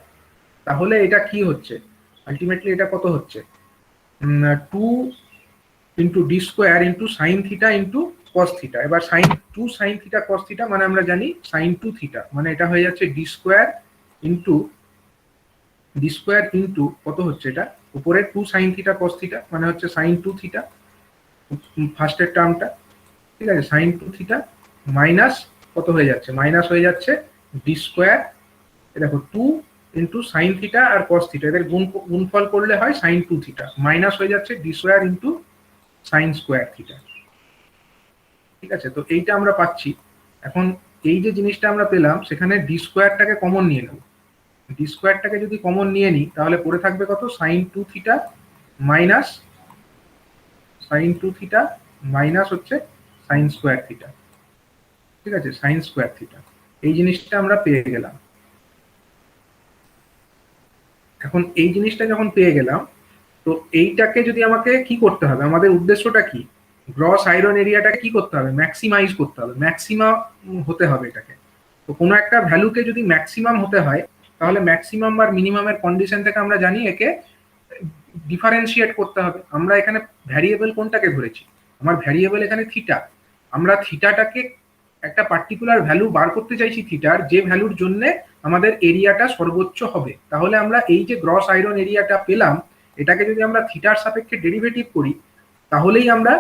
তাহলে এটা কি হচ্ছে, আলটিমেটলি এটা কত হচ্ছে, 2 into D square into sine theta into cos theta. এবার two sine theta cos theta মানে আমরা জানি সাইন 2 থিটা, মানে এটা হয়ে যাচ্ছে ডি স্কোয়ার ইন্টু কত হচ্ছে, এটা উপরে 2 সাইন থিটা কস থিটা মানে হচ্ছে সাইন 2 থিটা ফার্স্টের টার্মটা, ঠিক আছে, সাইন 2 থিটা মাইনাস কত হয়ে যাচ্ছে, মাইনাস হয়ে যাচ্ছে ডি স্কোয়ার, দেখো 2 ইন্টু সাইন থিটা আর কস থিটা, এদের গুণফল করলে হয় সাইন 2 থিটা, মাইনাস হয়ে যাচ্ছে D square into sign square theta, ঠিক আছে। তো এইটা আমরা পাচ্ছি। এখন এই যে জিনিসটা আমরা পেলাম সেখানে ডি স্কোয়ারটাকে কমন নিয়ে নেব, ডি স্কোয়ারটাকে যদি কমন নিয়ে নিই তাহলে পড়ে থাকবে কত, sine 2 theta minus sine 2 theta minus হচ্ছে সাইন স্কোয়ার থিটা, ঠিক আছে, সাইন স্কোয়ার থিটা। এই জিনিসটা আমরা পেয়ে গেলাম। এখন এই জিনিসটা যখন পেয়ে গেলাম, তো এইটাকে যদি আমাকে কি করতে হবে, আমাদের উদ্দেশ্যটা কি, গ্রস আয়রন এরিয়াটাকে কি করতে হবে, ম্যাক্সিমাইজ করতে হবে, ম্যাক্সিমাম হতে হবে এটাকে। তো কোনো একটা ভ্যালুকে যদি ম্যাক্সিমাম হতে হয় তাহলে ম্যাক্সিমাম আর মিনিমামের কন্ডিশন থেকে আমরা জানি একে ডিফারেন্সিয়েট করতে হবে। আমরা এখানে ভ্যারিয়েবল কোনটাকে ধরেছি, আমার ভ্যারিয়েবল এখানে থিটা, আমরা থিটাটাকে একটা পার্টিকুলার ভ্যালু বার করতে চাইছি থিটার, যে ভ্যালুর জন্য আমাদের এরিয়াটা সর্বোচ্চ হবে। তাহলে আমরা এই যে গ্রস আয়রন এরিয়াটা পেলাম, এটাকে যদি আমরা থিটার সাপেক্ষে ডেরিভেটিভ করি তাহলেই আমরা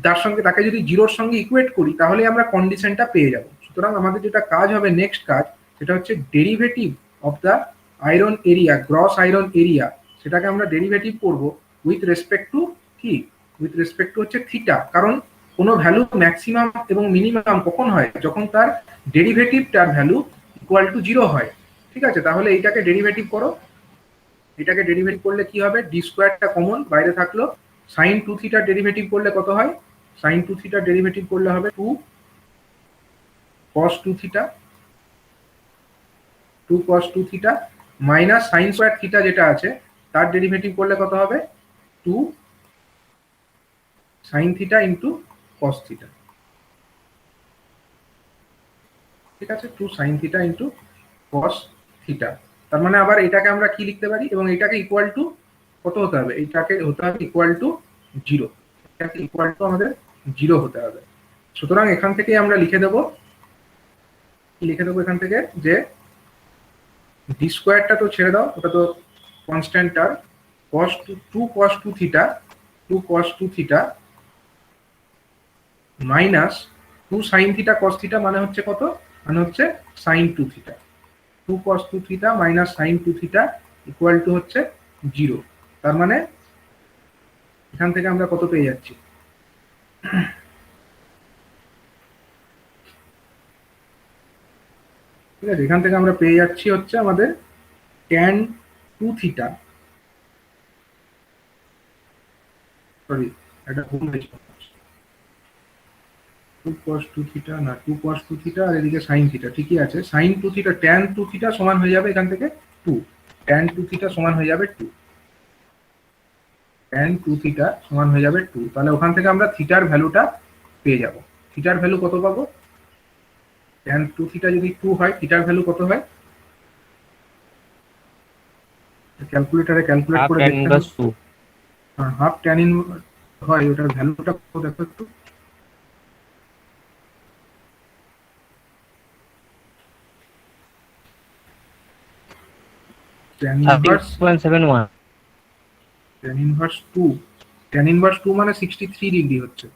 তার সঙ্গে, তাকে যদি জিরোর সঙ্গে ইকুয়েট করি তাহলেই আমরা কন্ডিশনটা পেয়ে যাব। সুতরাং আমাদের যেটা কাজ হবে, নেক্সট কাজ, সেটা হচ্ছে derivative of the iron area, gross iron area, সেটাকে আমরা ডেরিভেটিভ করব উইথ রেসপেক্ট টু কি, উইথ রেসপেক্ট টু হচ্ছে থিটা। কারণ কোনো ভ্যালু ম্যাক্সিমাম এবং মিনিমাম কখন হয়, যখন তার ডেরিভেটিভটার ভ্যালু ইকুয়াল টু 0 হয়, ঠিক আছে। তাহলে এইটাকে ডেরিভেটিভ করো, এটাকে ডেরিভেটিভ করলে কি হবে, ডি স্কোয়ারটা কমন বাইরে থাকলো, সাইন 2 থিটার ডেরিভেটিভ করলে কত হয়, সাইন 2 থিটার ডেরিভেটিভ করলে হবে 2 cos 2 theta, 2 cos 2 theta minus sign square theta যেটা আছে তার ডেরিভেটিভ করলে কত হবে, 2 sine theta into cos theta, ঠিক আছে, 2 sine theta into cos theta. তার মানে আবার এটাকে আমরা কি লিখতে পারি, এবং এটাকে ইকুয়াল টু কত হতে হবে, এইটাকে হতে হবে ইকুয়াল টু 0, এটাকে ইকুয়াল টু আমাদের 0 হতে হবে। সুতরাং এখান থেকে আমরা লিখে দেবো এখান থেকে যে ডি স্কোয়ারটা তো ছেড়ে দাও, ওটা তো constant term, cos 2 cos 2 theta, 2 cos 2 theta minus 2 sine theta cos theta মানে হচ্ছে কত, মানে হচ্ছে sine 2 theta, 2 cos 2 theta minus sine 2 theta equal to হচ্ছে 0। তার মানে এখান থেকে আমরা কত পেয়ে যাচ্ছি, ঠিক আছে, এখান থেকে আমরা পেয়ে যাচ্ছি হচ্ছে আমাদের tan 2 থিটা, সরি এটা ভুল হয়েছে, 2 cos 2 থিটা না, 2 cos 2 থিটা আর এদিকে sin থিটা, ঠিকই আছে, sin 2 থিটা tan 2 থিটা সমান হয়ে যাবে এখান থেকে 2, tan 2 থিটা সমান হয়ে যাবে 2, tan 2 থিটা সমান হয়ে যাবে 2। তাহলে ওখান থেকে আমরা থিটার ভ্যালুটা পেয়ে যাব। থিটার ভ্যালু কত পাবো, tan 2 থিটা যদি 2 হয় থিটার ভ্যালু কত হয়, ক্যালকুলেটরে ক্যালকুলেট করে দেখতে হবে। হ্যাঁ, হাফ tan ইনভার্স হয়, ওটার ভ্যালুটা কত দেখো একটু, tan inverse 6.71 tan inverse 2, tan inverse 2 মানে 63 ডিগ্রি হচ্ছে,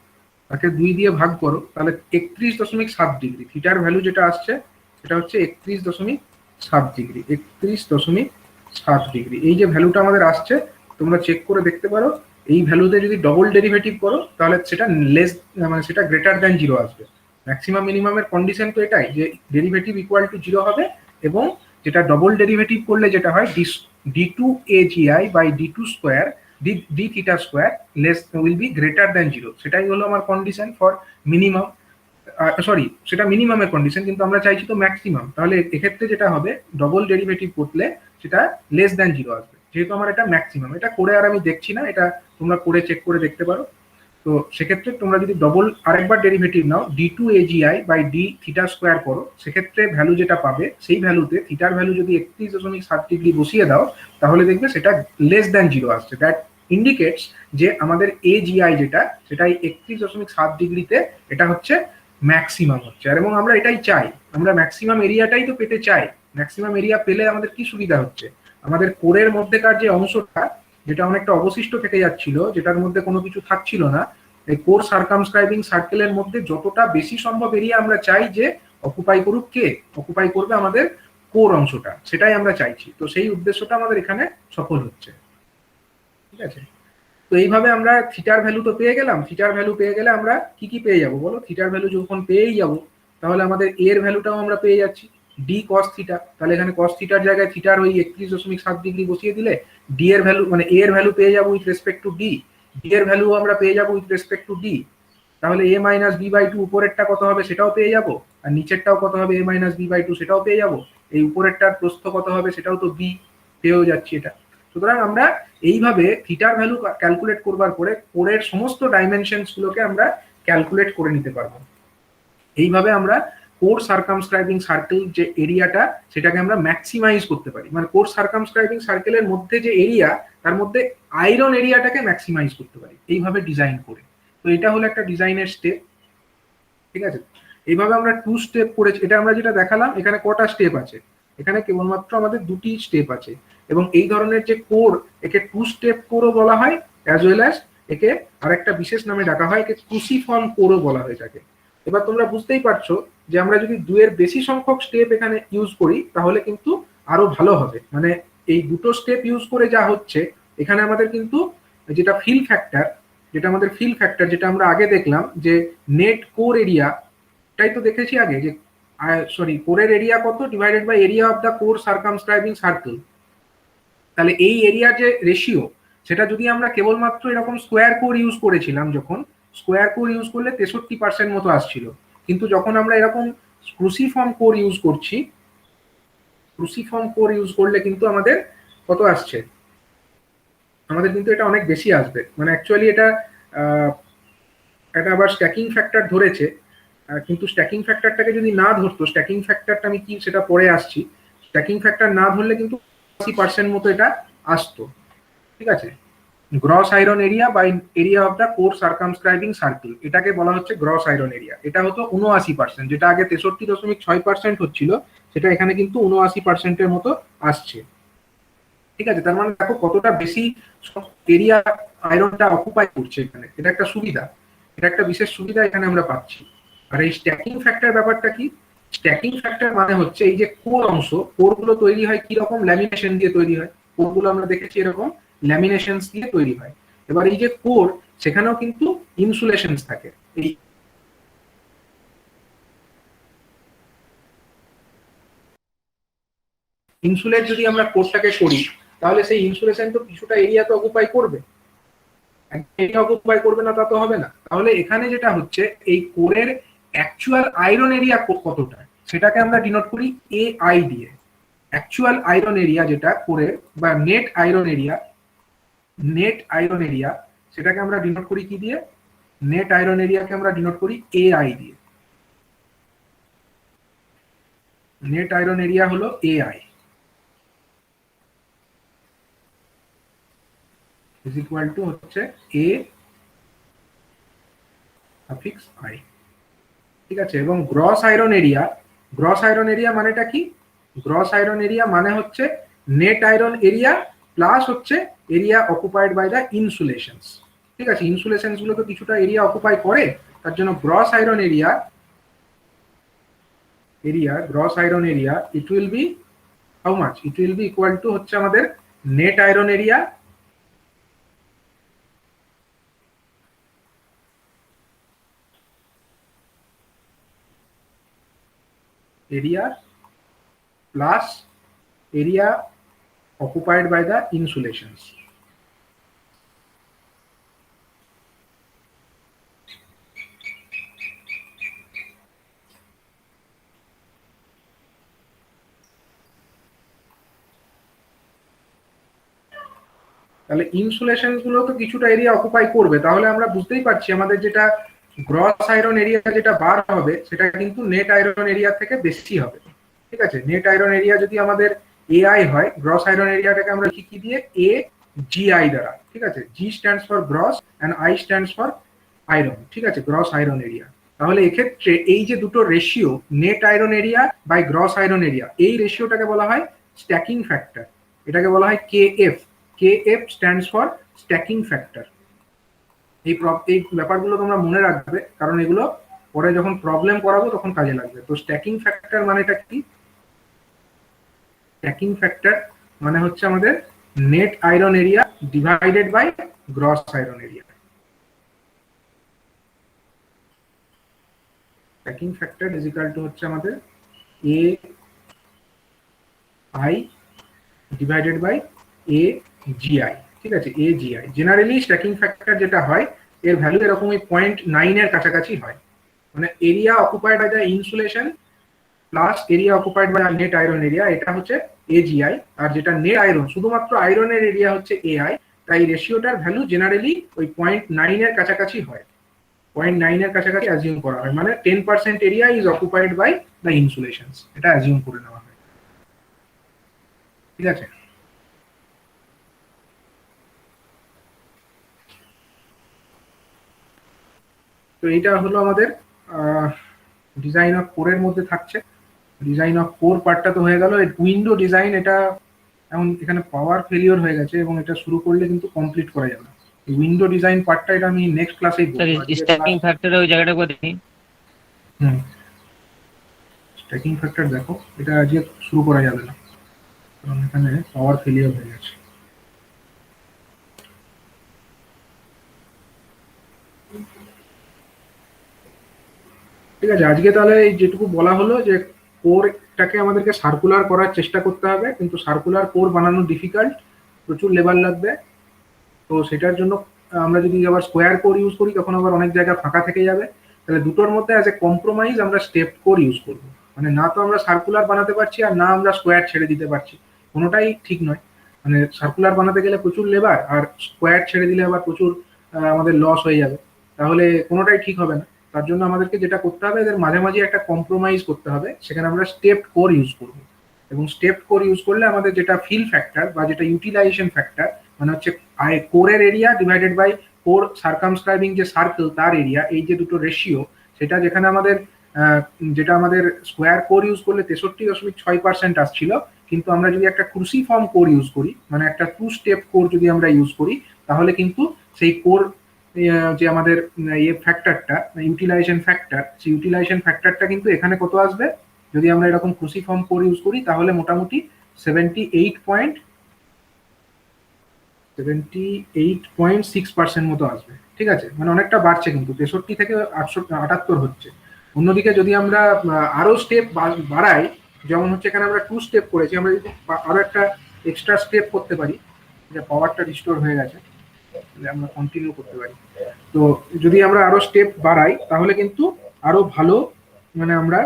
তাকে 2 দিয়ে ভাগ করো তাহলে 31.7 ডিগ্রি, থিটার ভ্যালু যেটা আসছে সেটা হচ্ছে 31.7 ডিগ্রি, 31.7 ডিগ্রি। এই যে ভ্যালুটা আমাদের আসছে তোমরা চেক করে দেখতে পারো, এই ভ্যালুতে যদি ডবল ডেরিভেটিভ করো তাহলে সেটা লেস, মানে সেটা গ্রেটার দ্যান 0 আসবে। ম্যাক্সিমাম মিনিমামের কন্ডিশন তো এটাই যে ডেরিভেটিভ ইকুয়াল টু 0 হবে, এবং যেটা ডবল ডেরিভেটিভ করলে যেটা হয় d2agi by d2 square d theta square less will be greater than 0, সেটাই হলো আমার কন্ডিশন ফর মিনিমাম। সরি, সেটা মিনিমামের কন্ডিশন, কিন্তু আমরা চাইছি তো ম্যাক্সিমাম। তাহলে এক্ষেত্রে যেটা হবে, ডবল ডেরিভেটিভ করলে সেটা লেস দ্যান 0 আসবে, যেহেতু আমার এটা ম্যাক্সিমাম। এটা করে আর আমি দেখছি না, এটা তোমরা করে চেক করে দেখতে পারো। তো সেক্ষেত্রে তোমরা যদি ডবল আরেকবার ডেরিভেটিভ নাও d2 AGI by d theta square করো, সেক্ষেত্রে ভ্যালু যেটা পাবে সেই ভ্যালুতে থিটার ভ্যালু যদি 31.7 ডিগ্রি বসিয়ে দাও, তাহলে দেখবে সেটা লেস দ্যান 0 আসছে। দ্যাট ইন্ডিকেটস যে আমাদের AGI যেটা, সেটা 31.7 ডিগ্রিতে এটা হচ্ছে ম্যাক্সিমাম হচ্ছে। আর এবং আমরা এটাই চাই, আমরা ম্যাক্সিমাম এরিয়াটাই তো পেতে চাই। ম্যাক্সিমাম এরিয়া পেলে আমাদের কি সুবিধা হচ্ছে, আমাদের কোরের মধ্যেকার যে অংশটা, যেটা অনেকটা অবশিষ্ট থেকে যাচ্ছিল, যেটার মধ্যে কোনো কিছু থাকছিল না, এই কোর সার্কামস্ক্রাইবিং সার্কেলের মধ্যে যতটা বেশি সম্ভব এরিয়া আমরা চাই যে অকুপাই করুক, কে অকুপাই করবে আমাদের কোর অংশটা, সেটাই আমরা চাইছি। তো সেই উদ্দেশ্যটা আমাদের এখানে সফল হচ্ছে। ঠিক আছে, তো এইভাবে আমরা থিটার ভ্যালু তো পেয়ে গেলাম। থিটার ভ্যালু পেয়ে গেলে আমরা কি কি পেয়ে যাব বলো? থিটার ভ্যালু যখন পেয়েই যাব, তাহলে আমাদের এর ভ্যালুটাও আমরা পেয়ে যাচ্ছি, ডি কস থিটা। তাহলে এখানে কস থিটার জায়গায় থিটার ওই 31.7 ডিগ্রি বসিয়ে দিলে ডি এর ভ্যালু মানে এ এর ভ্যালু পেয়ে যাবো with respect to D, D এর ভ্যালু আমরা পেয়ে যাবো উইথ রেসপেক্ট টু ডি। তাহলে a minus B by two উপরেরটা কত হবে সেটাও পেয়ে যাবো, আর নিচেরটাও কত হবে a minus B by two সেটাও পেয়ে যাবো। এই উপরেরটার প্রস্থ কত হবে সেটাও তো বি, পেয়েও যাচ্ছি এটা। সুতরাং আমরা এইভাবে থিটার ভ্যালু ক্যালকুলেট করবার পরে কোরের সমস্ত ডাইমেনশনস গুলোকে আমরা ক্যালকুলেট করে নিতে পারবো। এইভাবে আমরা কোর সার্কামস্ক্রাইবিং সার্কেল যে এরিয়াটা, সেটাকে আমরা ম্যাক্সিমাইজ করতে পারি। মানে কোর সার্কামস্ক্রাইবিং সার্কেলের মধ্যে যে এরিয়া, তার মধ্যে আয়রন এরিয়াটাকে ম্যাক্সিমাইজ করতে পারি এইভাবে ডিজাইন করে। তো এটা হলো একটা ডিজাইনের স্টেপ। ঠিক আছে, এইভাবে আমরা 2 স্টেপ করেছি। এটা আমরা যেটা দেখালাম, এখানে কটা স্টেপ আছে? এখানে কেবলমাত্র আমাদের 2টি স্টেপ আছে। এবং এই ধরনের যে কোর, একে 2 স্টেপ কোরও বলা হয়, অ্যাজ ওয়েল অ্যাজ একে আরেকটা বিশেষ নামে ডাকা হয়, একে ক্রুসিফর্ম কোরও বলা হয়ে থাকে। এবার তোমরা বুঝতেই পারছো যে আমরা যদি 2 এর বেশি সংখ্যক স্টেপ এখানে ইউজ করি, তাহলে কিন্তু আরো ভালো হবে। মানে এই দুটো স্টেপ ইউজ করে যা হচ্ছে, এখানে আমাদের কিন্তু যেটা ফিল ফ্যাক্টর, যেটা আমরা আগে দেখলাম যে নেট কোর এরিয়া, তাই তো দেখেছি আগে যে কোরের এরিয়া কত divided by area of the core circumscribing circle. তাহলে এই এরিয়ার যে রেশিও, সেটা যদি আমরা কেবলমাত্র এরকম স্কোয়ার কোর ইউজ করেছিলাম, যখন স্কোয়ার কোর ইউজ করলে 63% মতো আসছিল, কিন্তু যখন আমরা এরকম ক্রুসিফর্ম কোর ইউজ করছি, ক্রুসিফর্ম কোর ইউজ করলে কিন্তু আমাদের কত আসছে, আমাদের কিন্তু এটা অনেক বেশি আসবে। মানে অ্যাকচুয়ালি এটা আবার স্ট্যাকিং ফ্যাক্টর ধরেছে, কিন্তু স্ট্যাকিং ফ্যাক্টরটাকে যদি না ধরতো, স্ট্যাকিং ফ্যাক্টরটা আমি কি সেটা পরে আসছি, স্ট্যাকিং ফ্যাক্টর না ধরলে কিন্তু 80% মতো এটা আসতো। ঠিক আছে, gross iron area by area of the core circumscribing circle, এটাকে বলা হচ্ছে গ্রস আয়রন এরিয়া। এটা হতো 79%, যেটা আগে 63.6% হচ্ছিল, সেটা এখানে কিন্তু 79%-এর মতো আসছে। ঠিক আছে, তার মানে দেখো কতটা বেশি এরিয়া আয়রনটা অকুপাই করছে এখানে। এটা একটা সুবিধা, এটা একটা বিশেষ সুবিধা এখানে আমরা পাচ্ছি। আর এই স্ট্যাকিং ফ্যাক্টর ব্যাপারটা কি? স্ট্যাকিং ফ্যাক্টর মানে হচ্ছে এই যে কোর অংশ, কোর গুলো তৈরি হয় কি রকম, ল্যামিনেশন দিয়ে তৈরি হয়। কোর গুলো আমরা দেখেছি এরকম ল্যামিনেশন দিয়ে তৈরি হয়। এবার এই যে কোর, সেখানেও কিন্তু ইনসুলেশন থাকে। এই ইনসুলেট যদি আমরা কোরটাকে করি, তাহলে সেই ইনসুলেশন তো কিছুটা এরিয়া তো অকুপাই করবে, এরিয়া অকুপাই করবে না তা তো হবে না। তাহলে এখানে যেটা হচ্ছে, এই কোরের অ্যাকচুয়াল আয়রন এরিয়া কতটা, সেটাকে আমরা ডিনোট করি AI দিয়ে। অ্যাকচুয়াল আয়রন এরিয়া যেটা কোরের, বা নেট আয়রন এরিয়া, সেটাকে আমরা ডিনোট করি কি দিয়ে? নেট আয়রন এরিয়াকে আমরা ডিনোট করি AI দিয়ে। নেট আয়রন এরিয়া হলো AI ইজ ইকুয়াল টু হচ্ছে A সাফিক্স I। ঠিক আছে, এবং গ্রস আয়রন এরিয়া মানেটা কি? গ্রস আয়রন এরিয়া মানে হচ্ছে নেট আয়রন এরিয়া প্লাস হচ্ছে এরিয়া অকুপাইড বাই দ্য ইনসুলেশনস। ঠিক আছে, ইনসুলেশনস গুলো তো কিছুটা এরিয়া অকুপাই করে, তার জন্য gross iron area it will B how much? It will B equal to হচ্ছে আমাদের net iron area plus area occupied by the insulations. তাহলে ইনসুলেশন গুলো তো কিছুটা এরিয়া অকুপাই করবে, তাহলে আমরা বুঝতেই পারছি আমাদের যেটা গ্রস আয়রন এরিয়া যেটা বার হবে সেটা কিন্তু নেট আয়রন এরিয়া থেকে বেশি হবে। ঠিক আছে, নেট আয়রন এরিয়া যদি আমাদের এআই হয়, গ্রস আয়রন এরিয়াটাকে আমরা কি দিয়ে এ জিআই দ্বারা, ঠিক আছে, G stands for gross and I stands for iron, ঠিক আছে, গ্রস আয়রন এরিয়া। তাহলে এক্ষেত্রে এই যে দুটো ratio net iron area by gross iron area, এই রেশিওটাকে বলা হয় স্ট্যাকিং ফ্যাক্টর, এটাকে বলা হয় KF. KF stands for stacking factor. এই ব্যাপারগুলো তোমরা মনে রাখবে, কারণ এগুলো পরে যখন প্রবলেম করাবো তখন কাজে লাগবে। তো স্ট্যাকিং ফ্যাক্টর মানেটা কি? স্ট্যাকিং ফ্যাক্টর মানে হচ্ছে আমাদের net iron area divided by gross iron area. Stacking factor is equal to হচ্ছে আমাদের A I divided by A GI, ঠিক আছে, A GI. Generally stacking factor যেটা হয় এর ভ্যালু এরকমই 0.9 এর কাছাকাছি হয়, মানে area occupied by the insulation plus area occupied by net iron area, এটা হচ্ছে এজিআই। আর যেটা নেট আয়রন, শুধুমাত্র আয়রনের এরিয়া হচ্ছে এআই, তাই রেশিওটার ভ্যালু জেনারেলি ওই 0.9 এর কাছাকাছি হয়। 0.9 এর কাছাকাছি অ্যাজিউম করা হয়, মানে 10% area is occupied by the insulations, এটা অ্যাজিউম করে নেওয়া হয়। ঠিক আছে, তো এটা হলো আমাদের ডিজাইন অফ কোরের মধ্যে থাকছে। ডিজাইন অফ কোর পার্টটা তো হয়ে গেল। উইন্ডো ডিজাইন, এটা এখন এখানে পাওয়ার ফেলিওর হয়ে গেছে এবং এটা শুরু করলে কিন্তু কমপ্লিট করা যাবে না। উইন্ডো ডিজাইন পার্টটা এটা আমি নেক্সট ক্লাসেই বলবো। স্ট্যাকিং ফ্যাক্টরে ওই জায়গাটা করে দেখি। স্ট্যাকিং ফ্যাক্টর দেখো, এটা আজকে শুরু করা যাবে না কারণ এখানে পাওয়ার ফেলিওর হয়ে গেছে। ঠিক আছে, আজকে তাহলে এই যেটুকু বলা হলো যে কোরটাকে আমাদেরকে সার্কুলার করার চেষ্টা করতে হবে, কিন্তু সার্কুলার কোর বানানো ডিফিকাল্ট, প্রচুর লেবার লাগবে। তো সেটার জন্য আমরা যদি আবার স্কোয়ার কোর ইউজ করি তখন আবার অনেক জায়গা ফাঁকা থেকে যাবে। তাহলে দুটোর মধ্যে অ্যাজ এ কম্প্রোমাইজ আমরা স্টেপ কোর ইউজ করবো, মানে না তো আমরা সার্কুলার বানাতে পারছি আর না আমরা স্কোয়ার ছেড়ে দিতে পারছি, কোনোটাই ঠিক নয়। মানে সার্কুলার বানাতে গেলে প্রচুর লেবার, আর স্কোয়ার ছেড়ে দিলে আবার প্রচুর আমাদের লস হয়ে যাবে, তাহলে কোনোটাই ঠিক হবে না। তার জন্য আমাদেরকে যেটা করতে হবে, এদের মাঝামাঝি একটা কম্প্রোমাইজ করতে হবে, সেখানে আমরা স্টেপ কোর ইউজ করব। এবং স্টেপ কোর ইউজ করলে আমাদের যেটা ফিল ফ্যাক্টর বা যেটা ইউটিলাইজেশন ফ্যাক্টর, মানে হচ্ছে কোরের এরিয়া ডিভাইডেড বাই কোর সার্কামস্ক্রাইবিং যে সার্কেল তার এরিয়া, এই যে দুটো রেশিও, সেটা যেখানে আমাদের যেটা আমাদের স্কোয়ার কোর ইউজ করলে 63.6% আসছিল, কিন্তু আমরা যদি একটা ক্রুসিফর্ম কোর ইউজ করি, মানে একটা 2 স্টেপ কোর যদি আমরা ইউজ করি, তাহলে কিন্তু সেই কোর যে আমাদের ইয়ে ফ্যাক্টরটা ইউটিলাইজেশন ফ্যাক্টর, সেই ইউটিলাইজেশন ফ্যাক্টরটা কিন্তু এখানে কত আসবে, যদি আমরা এরকম ক্রুসিফর্ম কোর ইউজ করি তাহলে মোটামুটি 78.6% মতো আসবে। ঠিক আছে, মানে অনেকটা বাড়ছে, কিন্তু 63 থেকে 78 হচ্ছে। অন্যদিকে যদি আমরা আরো স্টেপ বাড়াই, যেমন হচ্ছে এখানে আমরা 2 স্টেপ করেছি, আমরা যদি আরো একটা এক্সট্রা স্টেপ করতে পারি, যে পাওয়ারটা রিস্টোর হয়ে গেছে, আমরা কন্টিনিউ করতে পারি। তো যদি আমরা আরো স্টেপ বাড়াই তাহলে কিন্তু আরো ভালো, মানে আমরা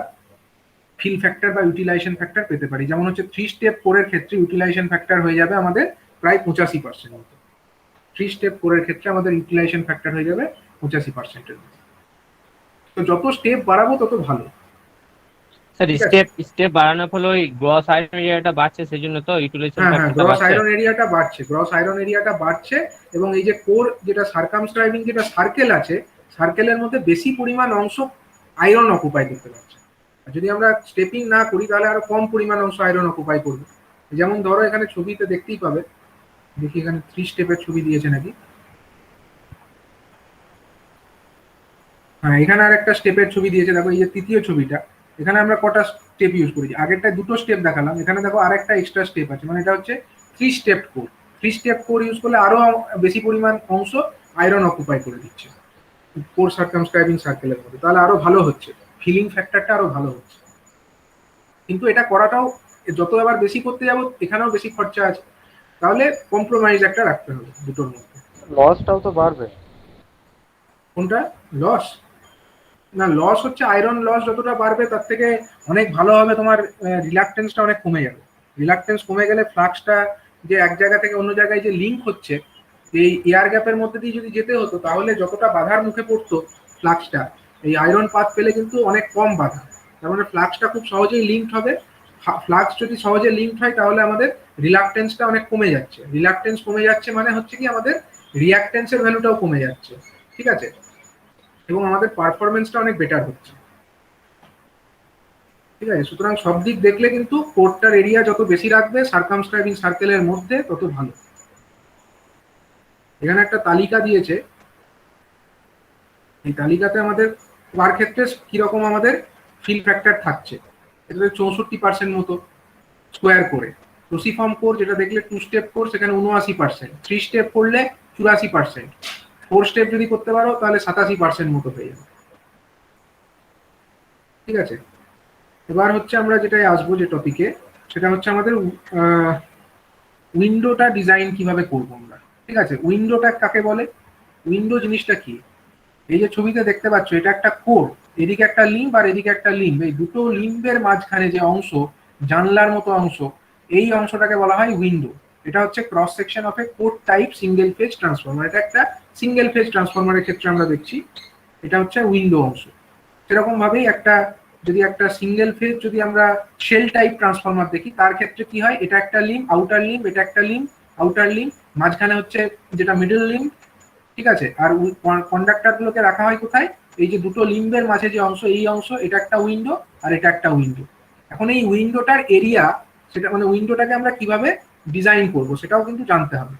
ফিল ফ্যাক্টর বা ইউটিলাইজেশন ফ্যাক্টর পেতে পারি। যেমন হচ্ছে 3 স্টেপ কোরের ক্ষেত্রে ইউটিলাইজেশন ফ্যাক্টর হয়ে যাবে আমাদের প্রায় 85% মতো। 3 স্টেপ কোরের ক্ষেত্রে আমাদের ইউটিলাইজেশন ফ্যাক্টর হয়ে যাবে 85%। তো যত স্টেপ বাড়াবো তত ভালো। স্যার স্টেপ বাড়ানোর ফলে ওই গ্রস আয়রন এরিয়াটা বাড়ছে, সেজন্য তো ইউটিলাইজেশন ফ্যাক্টরটা গ্রস বাড়ছে। আয়রন এরিয়াটা বাড়ছে, গ্রস আয়রন এরিয়াটা বাড়ছে, এবং এই যে কোর যেটা সার্কামস্ক্রাইবিং যেটা সার্কেল আছে, সার্কেলের মধ্যে বেশি পরিমাণ অংশ আয়রন অকুপাই করতে পারছে। আর যদি আমরা স্টেপিং না করি তাহলে আরো কম পরিমাণ অংশ আয়রন অকুপাই করবে। যেমন ধরো এখানে ছবিতে দেখতেই পাবে, দেখি এখানে 3 স্টেপের ছবি দিয়েছে নাকি। হ্যাঁ, এখানে আর একটা স্টেপের ছবি দিয়েছে, দেখো এই যে তৃতীয় ছবিটা, এখানে আমরা কটা স্টেপ ইউজ করেছি, আগেরটায় 2টো স্টেপ দেখালাম, এখানে দেখো আরেকটা এক্সট্রা স্টেপ আছে, মানে এটা হচ্ছে 3 step core. 3 step core use করলে আরো বেশি পরিমাণ অংশ আয়রন অকুপাই করে দিচ্ছে কোর সার্কামস্ক্রাইবিং সার্কেলের মধ্যে, তাহলে আরো ভালো হচ্ছে, ফিলিং ফ্যাক্টরটা আরো ভালো হচ্ছে। কিন্তু এটা করাটাও, যত আবার বেশি করতে যাবো এখানেও বেশি খরচা আছে, তাহলে কম্প্রোমাইজ একটা রাখতে হবে দুটোর মধ্যে। লসটাও তো বাড়বে। কোনটা লস? না, লস হচ্ছে আয়রন লস যতটা বাড়বে তার থেকে অনেক ভালো হবে, তোমার রিলাক্টেন্সটা অনেক কমে যাবে। রিলাক্টেন্স কমে গেলে ফ্লাক্সটা যে এক জায়গা থেকে অন্য জায়গায় যে লিঙ্ক হচ্ছে এই এয়ার গ্যাপের মধ্যে দিয়ে যদি যেতে হতো তাহলে যতটা বাধার মুখে পড়তো ফ্লাক্সটা, এই আয়রন পাথ পেলে কিন্তু অনেক কম বাধা। তার মানে ফ্লাক্সটা খুব সহজেই লিঙ্কড হবে। ফ্লাক্স যদি সহজে লিঙ্কড হয় তাহলে আমাদের রিলাক্টেন্সটা অনেক কমে যাচ্ছে। রিলাক্টেন্স কমে যাচ্ছে মানে হচ্ছে কি আমাদের রিয়াক্টেন্সের ভ্যালুটাও কমে যাচ্ছে, ঠিক আছে, এবং আমাদের পারফরমেন্সটা অনেক বেটার হচ্ছে, ঠিক আছে। সুতরাং সব দিক দেখলে কিন্তু কোডটার এরিয়া যত বেশি রাখবে সার্কামস্ক্রাইবিং সার্কেলের মধ্যে তত ভালো। এখানে একটা তালিকা দিয়েছে, এই তালিকাতে আমাদের পার ক্ষেত্রে কিরকম আমাদের ফিল ফ্যাক্টর থাকছে। এটা 64% মতো স্কোয়ার করে। ক্রুসিফর্ম কোর যেটা দেখলে 2 স্টেপ কোর, সেখানে 79%, 3 স্টেপ করলে 84%, 4 স্টেপ যদি করতে পারো তাহলে 87% মতো হয়ে যাবে, ঠিক আছে। এবার হচ্ছে আমরা যেটাই আসবো যে টপিকে, সেটা হচ্ছে আমাদের উইন্ডোটা ডিজাইন কিভাবে করবো আমরা, ঠিক আছে। উইন্ডোটা কাকে বলে, উইন্ডো জিনিসটা কি? এই যে ছবিতে দেখতে পাচ্ছ এটা একটা কোর, এদিকে একটা লিম্ব আর এদিকে একটা লিম্ব, এই দুটো লিম্বের মাঝখানে যে অংশ, জানলার মতো অংশ, এই অংশটাকে বলা হয় উইন্ডো। এটা হচ্ছে cross section of A core type single phase transformer. এটা একটা সিঙ্গেল ফেজ ট্রান্সফরমারের ক্ষেত্রে আমরা দেখছি এটা হচ্ছে উইন্ডো অংশ। সেরকম ভাবেই যদি একটা সিঙ্গেল ফেজ যদি আমরা শেল টাইপ ট্রান্সফরমার দেখি তার ক্ষেত্রে কি হয়, এটা একটা লিম্ব, আউটার লিম্ব, এটা একটা লিম্ব, আউটার লিম্ব, মাঝখানে হচ্ছে যেটা মিডল লিম্ব, ঠিক আছে। আর কন্ডাক্টর গুলোকে রাখা হয় কোথায়, এই যে দুটো লিম্বের মাঝে যে অংশ, এই অংশ, এটা একটা উইন্ডো আর এটা একটা উইন্ডো। এখন এই উইন্ডোটার এরিয়া, সেটা মানে উইন্ডোটাকে আমরা কিভাবে ডিজাইন করব সেটাও কিন্তু জানতে হবে,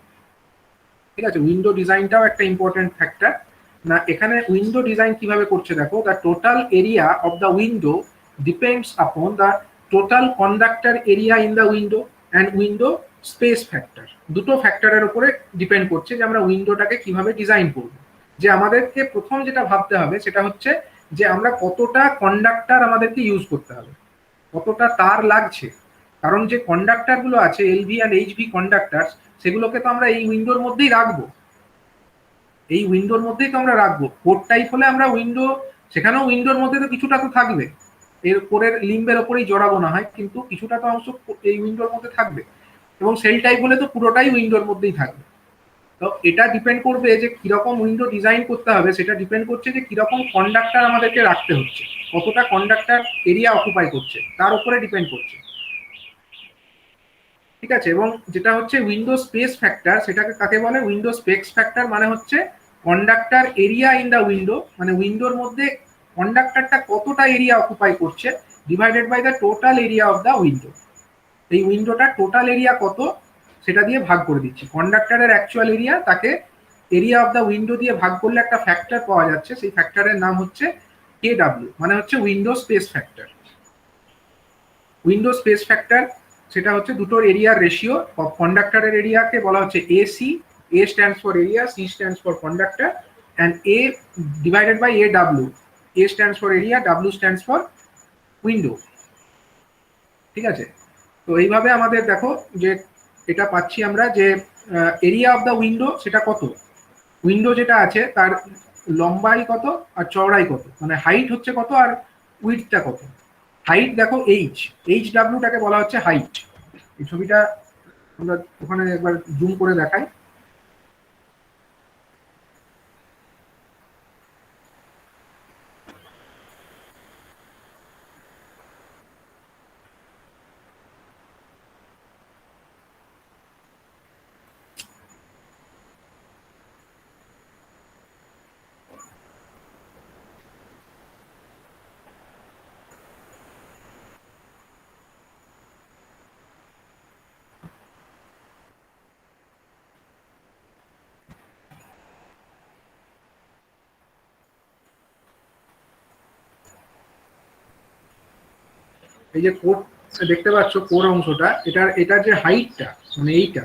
ঠিক আছে। উইন্ডো ডিজাইনটাও একটা ইম্পর্টেন্ট ফ্যাক্টর। না, এখানে উইন্ডো ডিজাইন কিভাবে করছে দেখো, the total area of the window depends upon the total conductor area in the window and window space factor. দুটো ফ্যাক্টরের উপরে ডিপেন্ড করছে যে আমরা উইন্ডোটাকে কিভাবে ডিজাইন করব। যে আমাদেরকে প্রথম যেটা ভাবতে হবে সেটা হচ্ছে যে আমরা কতটা কন্ডাক্টর আমাদেরকে ইউজ করতে হবে, কতটা তার লাগছে। কারণ যে কন্ডাক্টর গুলো আছে এলভি অ্যান্ড এইচভি কন্ডাক্টর, সেগুলোকে তো আমরা এই উইন্ডোর মধ্যেই রাখবো, এই উইন্ডোর মধ্যেই তো আমরা রাখবো। কোড টাইপ হলে আমরা উইন্ডো, সেখানেও উইন্ডোর মধ্যে তো কিছুটা তো থাকবে, এর কোরের লিম্বের ওপরেই জড়াবো না হয়, কিন্তু কিছুটা তো অংশ এই উইন্ডোর মধ্যে থাকবে। এবং সেল টাইপ হলে তো পুরোটাই উইন্ডোর মধ্যেই থাকবে। তো এটা ডিপেন্ড করবে যে কিরকম উইন্ডো ডিজাইন করতে হবে, সেটা ডিপেন্ড করছে যে কিরকম কন্ডাক্টর আমাদেরকে রাখতে হচ্ছে, কতটা কন্ডাক্টর এরিয়া অকুপাই করছে তার উপরে ডিপেন্ড করছে, ঠিক আছে। এবং যেটা হচ্ছে উইন্ডো স্পেস ফ্যাক্টর, সেটাকে কাকে বলে, উইন্ডো স্পেস ফ্যাক্টর মানে হচ্ছে conductor area in the window, মানে উইন্ডোর মধ্যে কন্ডাক্টরটা কতটা এরিয়া অকুপাই করছে divided by the total area of the window. এই উইন্ডোটার টোটাল এরিয়া কত সেটা দিয়ে ভাগ করে দিচ্ছি, কন্ডাক্টরের অ্যাকচুয়াল এরিয়া, তাকে এরিয়া অফ দা উইন্ডো দিয়ে ভাগ করলে একটা ফ্যাক্টর পাওয়া যাচ্ছে, সেই ফ্যাক্টরের নাম হচ্ছে KW, মানে হচ্ছে window space factor. Window space factor সেটা হচ্ছে দুটোর এরিয়ার রেশিও। কন্ডাক্টরের এরিয়াকে বলা হচ্ছে AC, A stands for area, C stands for conductor, and A divided by AW. A stands for area, W stands for window, ঠিক আছে। তো এইভাবে আমাদের দেখো যে এটা পাচ্ছি আমরা যে এরিয়া অফ দ্য উইন্ডো সেটা কত, উইন্ডো যেটা আছে তার লম্বাই কত আর চওড়াই কত, মানে হাইট হচ্ছে কত আর উইডথটা কত। হাইট দেখো HW-টাকে বলা হচ্ছে হাইট। এই ছবিটা আমরা ওখানে একবার জুম করে দেখাই। এই যে কোর দেখতে পাচ্ছ, কোর অংশটা, এটার যে হাইটটা, মানে এইটা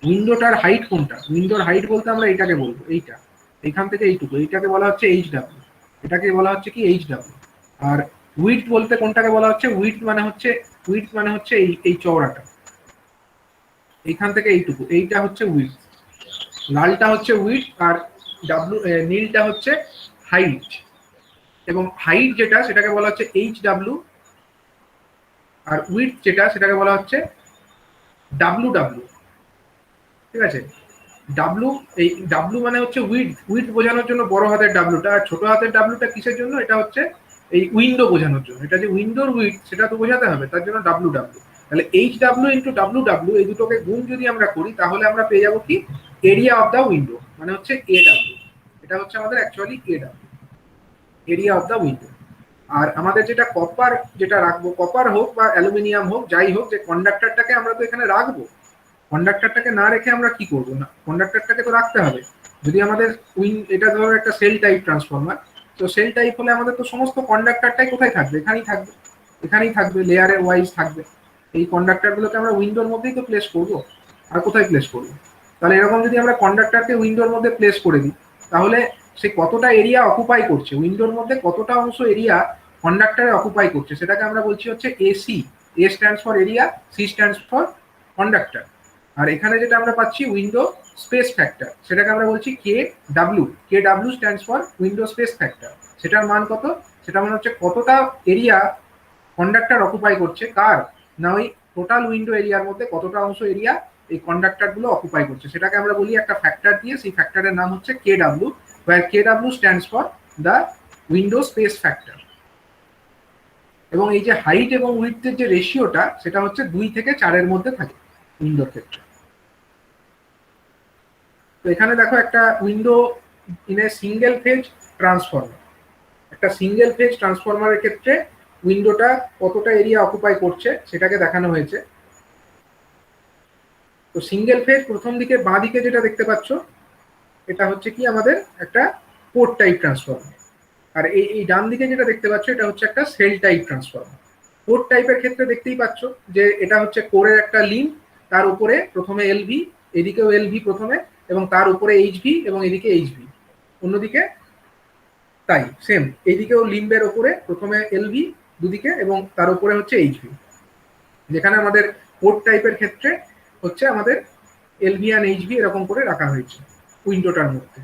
উইন্ডোটার হাইট কোনটা, উইন্ডোর হাইট বলতে আমরা এটাকে বলবো, এইটা এইখান থেকে এইটুকু, এইটাকে বলা হচ্ছে HW, এটাকে বলা হচ্ছে কি HW। আর উইডথ বলতে কোনটাকে বলা হচ্ছে, উইডথ মানে হচ্ছে এই চওড়াটা, এইখান থেকে এইটুকু, এইটা হচ্ছে উইডথ। লালটা হচ্ছে উইডথ আর নীলটা হচ্ছে হাইট। এবং হাইট যেটা সেটাকে বলা হচ্ছে HW, আর উইডথ যেটা সেটাকে বলা হচ্ছে WW, ঠিক আছে। ডাব্লু, এই ডাব্লু মানে হচ্ছে উইথ বোঝানোর জন্য বড় হাতের ডাব্লুটা, আর ছোট হাতের ডাব্লুটা কিসের জন্য? এটা হচ্ছে এই উইন্ডো বোঝানোর জন্য। এটা যে উইন্ডোর উইথ সেটা তো বোঝাতে হবে, তার জন্য ডাব্লু ডাব্লু। তাহলে H W into W W এই দুটোকে গুণ যদি আমরা করি তাহলে আমরা পেয়ে যাবো কি? এরিয়া অফ দ্য উইন্ডো, মানে হচ্ছে এ ডাব্লু। এটা হচ্ছে আমাদের actually A W, area of the window. আর আমাদের যেটা কপার, যেটা রাখবো, কপার হোক বা অ্যালুমিনিয়াম হোক, যাই হোক, যে কন্ডাক্টরটাকে আমরা তো এখানে রাখবো, কন্ডাক্টরটাকে না রেখে আমরা কি করবো? না, কন্ডাক্টরটাকে তো রাখতে হবে। যদি আমাদের এটা ধরো একটা সেল টাইপ ট্রান্সফরমার, তো সেল টাইপ হলে আমাদের তো সমস্ত কন্ডাক্টরটাই কোথায় থাকবে? এখানেই থাকবে, এখানেই থাকবে, লেয়ারের ওয়াইজ থাকবে। এই কন্ডাক্টরগুলোকে আমরা উইন্ডোর মধ্যেই তো প্লেস করবো, আর কোথায় প্লেস করবো? তাহলে এরকম যদি আমরা কন্ডাক্টরকে উইন্ডোর মধ্যে প্লেস করে দিই, তাহলে সে কতটা এরিয়া অকুপাই করছে, উইন্ডোর মধ্যে কতটা অংশ এরিয়া কন্ডাক্টরে অকুপাই করছে, সেটাকে আমরা বলছি হচ্ছে AC. A stands for area, C stands for conductor. আর এখানে যেটা আমরা পাচ্ছি উইন্ডো স্পেস ফ্যাক্টর, সেটাকে আমরা বলছি কে W. K W stands for window space factor. সেটার মান কত? সেটা মানে হচ্ছে কতটা এরিয়া কন্ডাক্টর অকুপাই করছে, কার না ওই টোটাল উইন্ডো এরিয়ার মধ্যে কতটা অংশ এরিয়া এই কন্ডাক্টর গুলো অকুপাই করছে, সেটাকে আমরা বলি একটা ফ্যাক্টর দিয়ে। সেই ফ্যাক্টরের নাম হচ্ছে কে W, where K W stands for the window space factor. এবং এই যে হাইট এবং উইডথের যে রেশিওটা, সেটা হচ্ছে 2 থেকে 4-এর মধ্যে থাকে উইন্ডোর ক্ষেত্রে। তো এখানে দেখো একটা window in a single phase transformer, একটা সিঙ্গেল ফেজ ট্রান্সফরমারের ক্ষেত্রে উইন্ডোটা কতটা এরিয়া অকুপাই করছে সেটাকে দেখানো হয়েছে। তো সিঙ্গেল ফেজ প্রথম দিকে বাঁ দিকে যেটা দেখতে পাচ্ছ, এটা হচ্ছে কি আমাদের একটা পোর্ট টাইপ ট্রান্সফরমার। আর এই ডান দিকে যেটা দেখতে পাচ্ছ, এটা হচ্ছে একটা সেল টাইপ ট্রান্সফরমার। পোর্ট টাইপের ক্ষেত্রে দেখতেই পাচ্ছ যে এটা হচ্ছে কোরের একটা লিঙ্ক, তার উপরে প্রথমে এলভি, এদিকেও এলভি প্রথমে, এবং তার উপরে এইচভি, এবং এদিকে এইচভি, অন্যদিকে তাই সেম, এইদিকেও লিম্বের উপরে প্রথমে এলভি দুদিকে, এবং তার উপরে হচ্ছে এইচভি। যেখানে আমাদের পোর্ট টাইপের ক্ষেত্রে হচ্ছে আমাদের এলভি আর এইচভি এরকম করে রাখা হয়েছে উইন্ডোটার মধ্যে।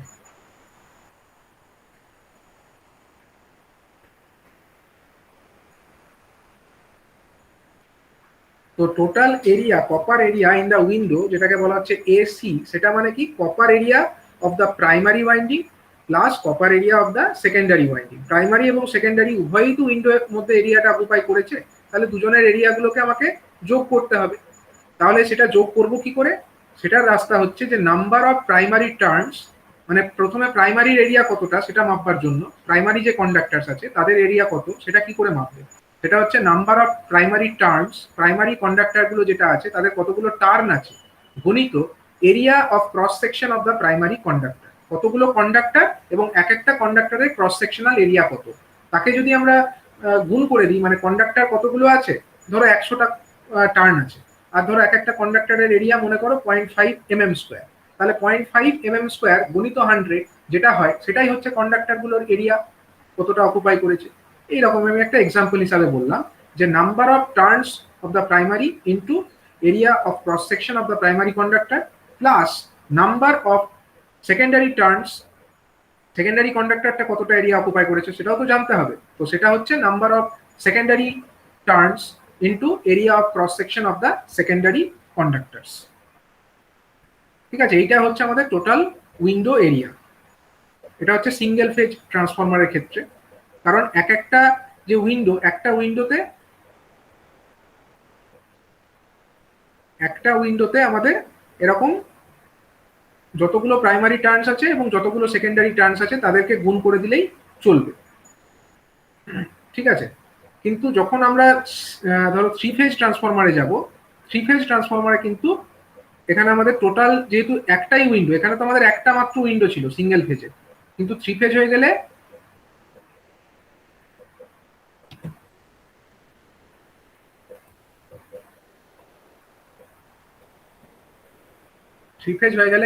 তো total area, copper area in the window, যেটাকে বলা হচ্ছে এসি, সেটা মানে কি? Copper area of the primary winding plus copper area of the secondary winding. Primary এবং সেকেন্ডারি উভয়ই তো উইন্ডোর মধ্যে এরিয়াটা অকুপাই করেছে, তাহলে দুজনের এরিয়াগুলোকে আমাকে যোগ করতে হবে। তাহলে সেটা যোগ করব কি করে? সেটার রাস্তা হচ্ছে যে নাম্বার অফ প্রাইমারি টার্নস, মানে প্রথমে প্রাইমারির এরিয়া কতটা সেটা মাপবার জন্য, প্রাইমারি যে কন্ডাক্টরস আছে তাদের এরিয়া কত সেটা কি করে মাপবে? সেটা হচ্ছে number of primary turns, primary conductor গুলো যেটা আছে তাদের কতগুলো টার্ন আছে, গণিত area of cross section of the primary conductor. কতগুলো কন্ডাক্টর এবং এক একটা কন্ডাক্টরের ক্রস সেকশনাল এরিয়া কত, তাকে যদি আমরা গুণ করে দিই, মানে কন্ডাক্টর কতগুলো আছে, ধরো 100টা টার্ন আছে, আর ধরো এক একটা কন্ডাক্টরের এরিয়া মনে করো 0.5 mm স্কোয়ার, তাহলে 0.5 mm স্কোয়ার গুণিত 100 যেটা হয়, সেটাই হচ্ছে কন্ডাক্টরগুলোর এরিয়া কতটা অকুপাই করেছে। এইরকম আমি একটা এক্সাম্পল হিসাবে বললাম যে number of turns of the primary into area of cross section of the primary conductor plus number of secondary turns, secondary কন্ডাক্টরটা কতটা এরিয়া অকুপাই করেছে সেটাও তো জানতে হবে। তো সেটা হচ্ছে number of secondary turns into area of cross section of the secondary কন্ডাক্টরস। ঠিক আছে, এইটা হচ্ছে আমাদের টোটাল উইন্ডো এরিয়া। এটা হচ্ছে সিঙ্গেল ফেজ ট্রান্সফরমারের ক্ষেত্রে, কারণ এক একটা যে উইন্ডো, একটা উইন্ডোতে আমাদের এরকম যতগুলো প্রাইমারি টার্নস আছে এবং যতগুলো সেকেন্ডারি টার্নস আছে তাদেরকে গুণ করে দিলেই চলবে। ঠিক আছে, কিন্তু যখন আমরা ধরো 3 ফেজ ট্রান্সফরমারে যাব, 3 ফেজ ট্রান্সফরমারে কিন্তু এখানে আমাদের টোটাল যেহেতু একটাই উইন্ডো, এখানে তো আমাদের একটা মাত্র উইন্ডো ছিল সিঙ্গেল ফেজে, কিন্তু 3 ফেজ হয়ে গেলে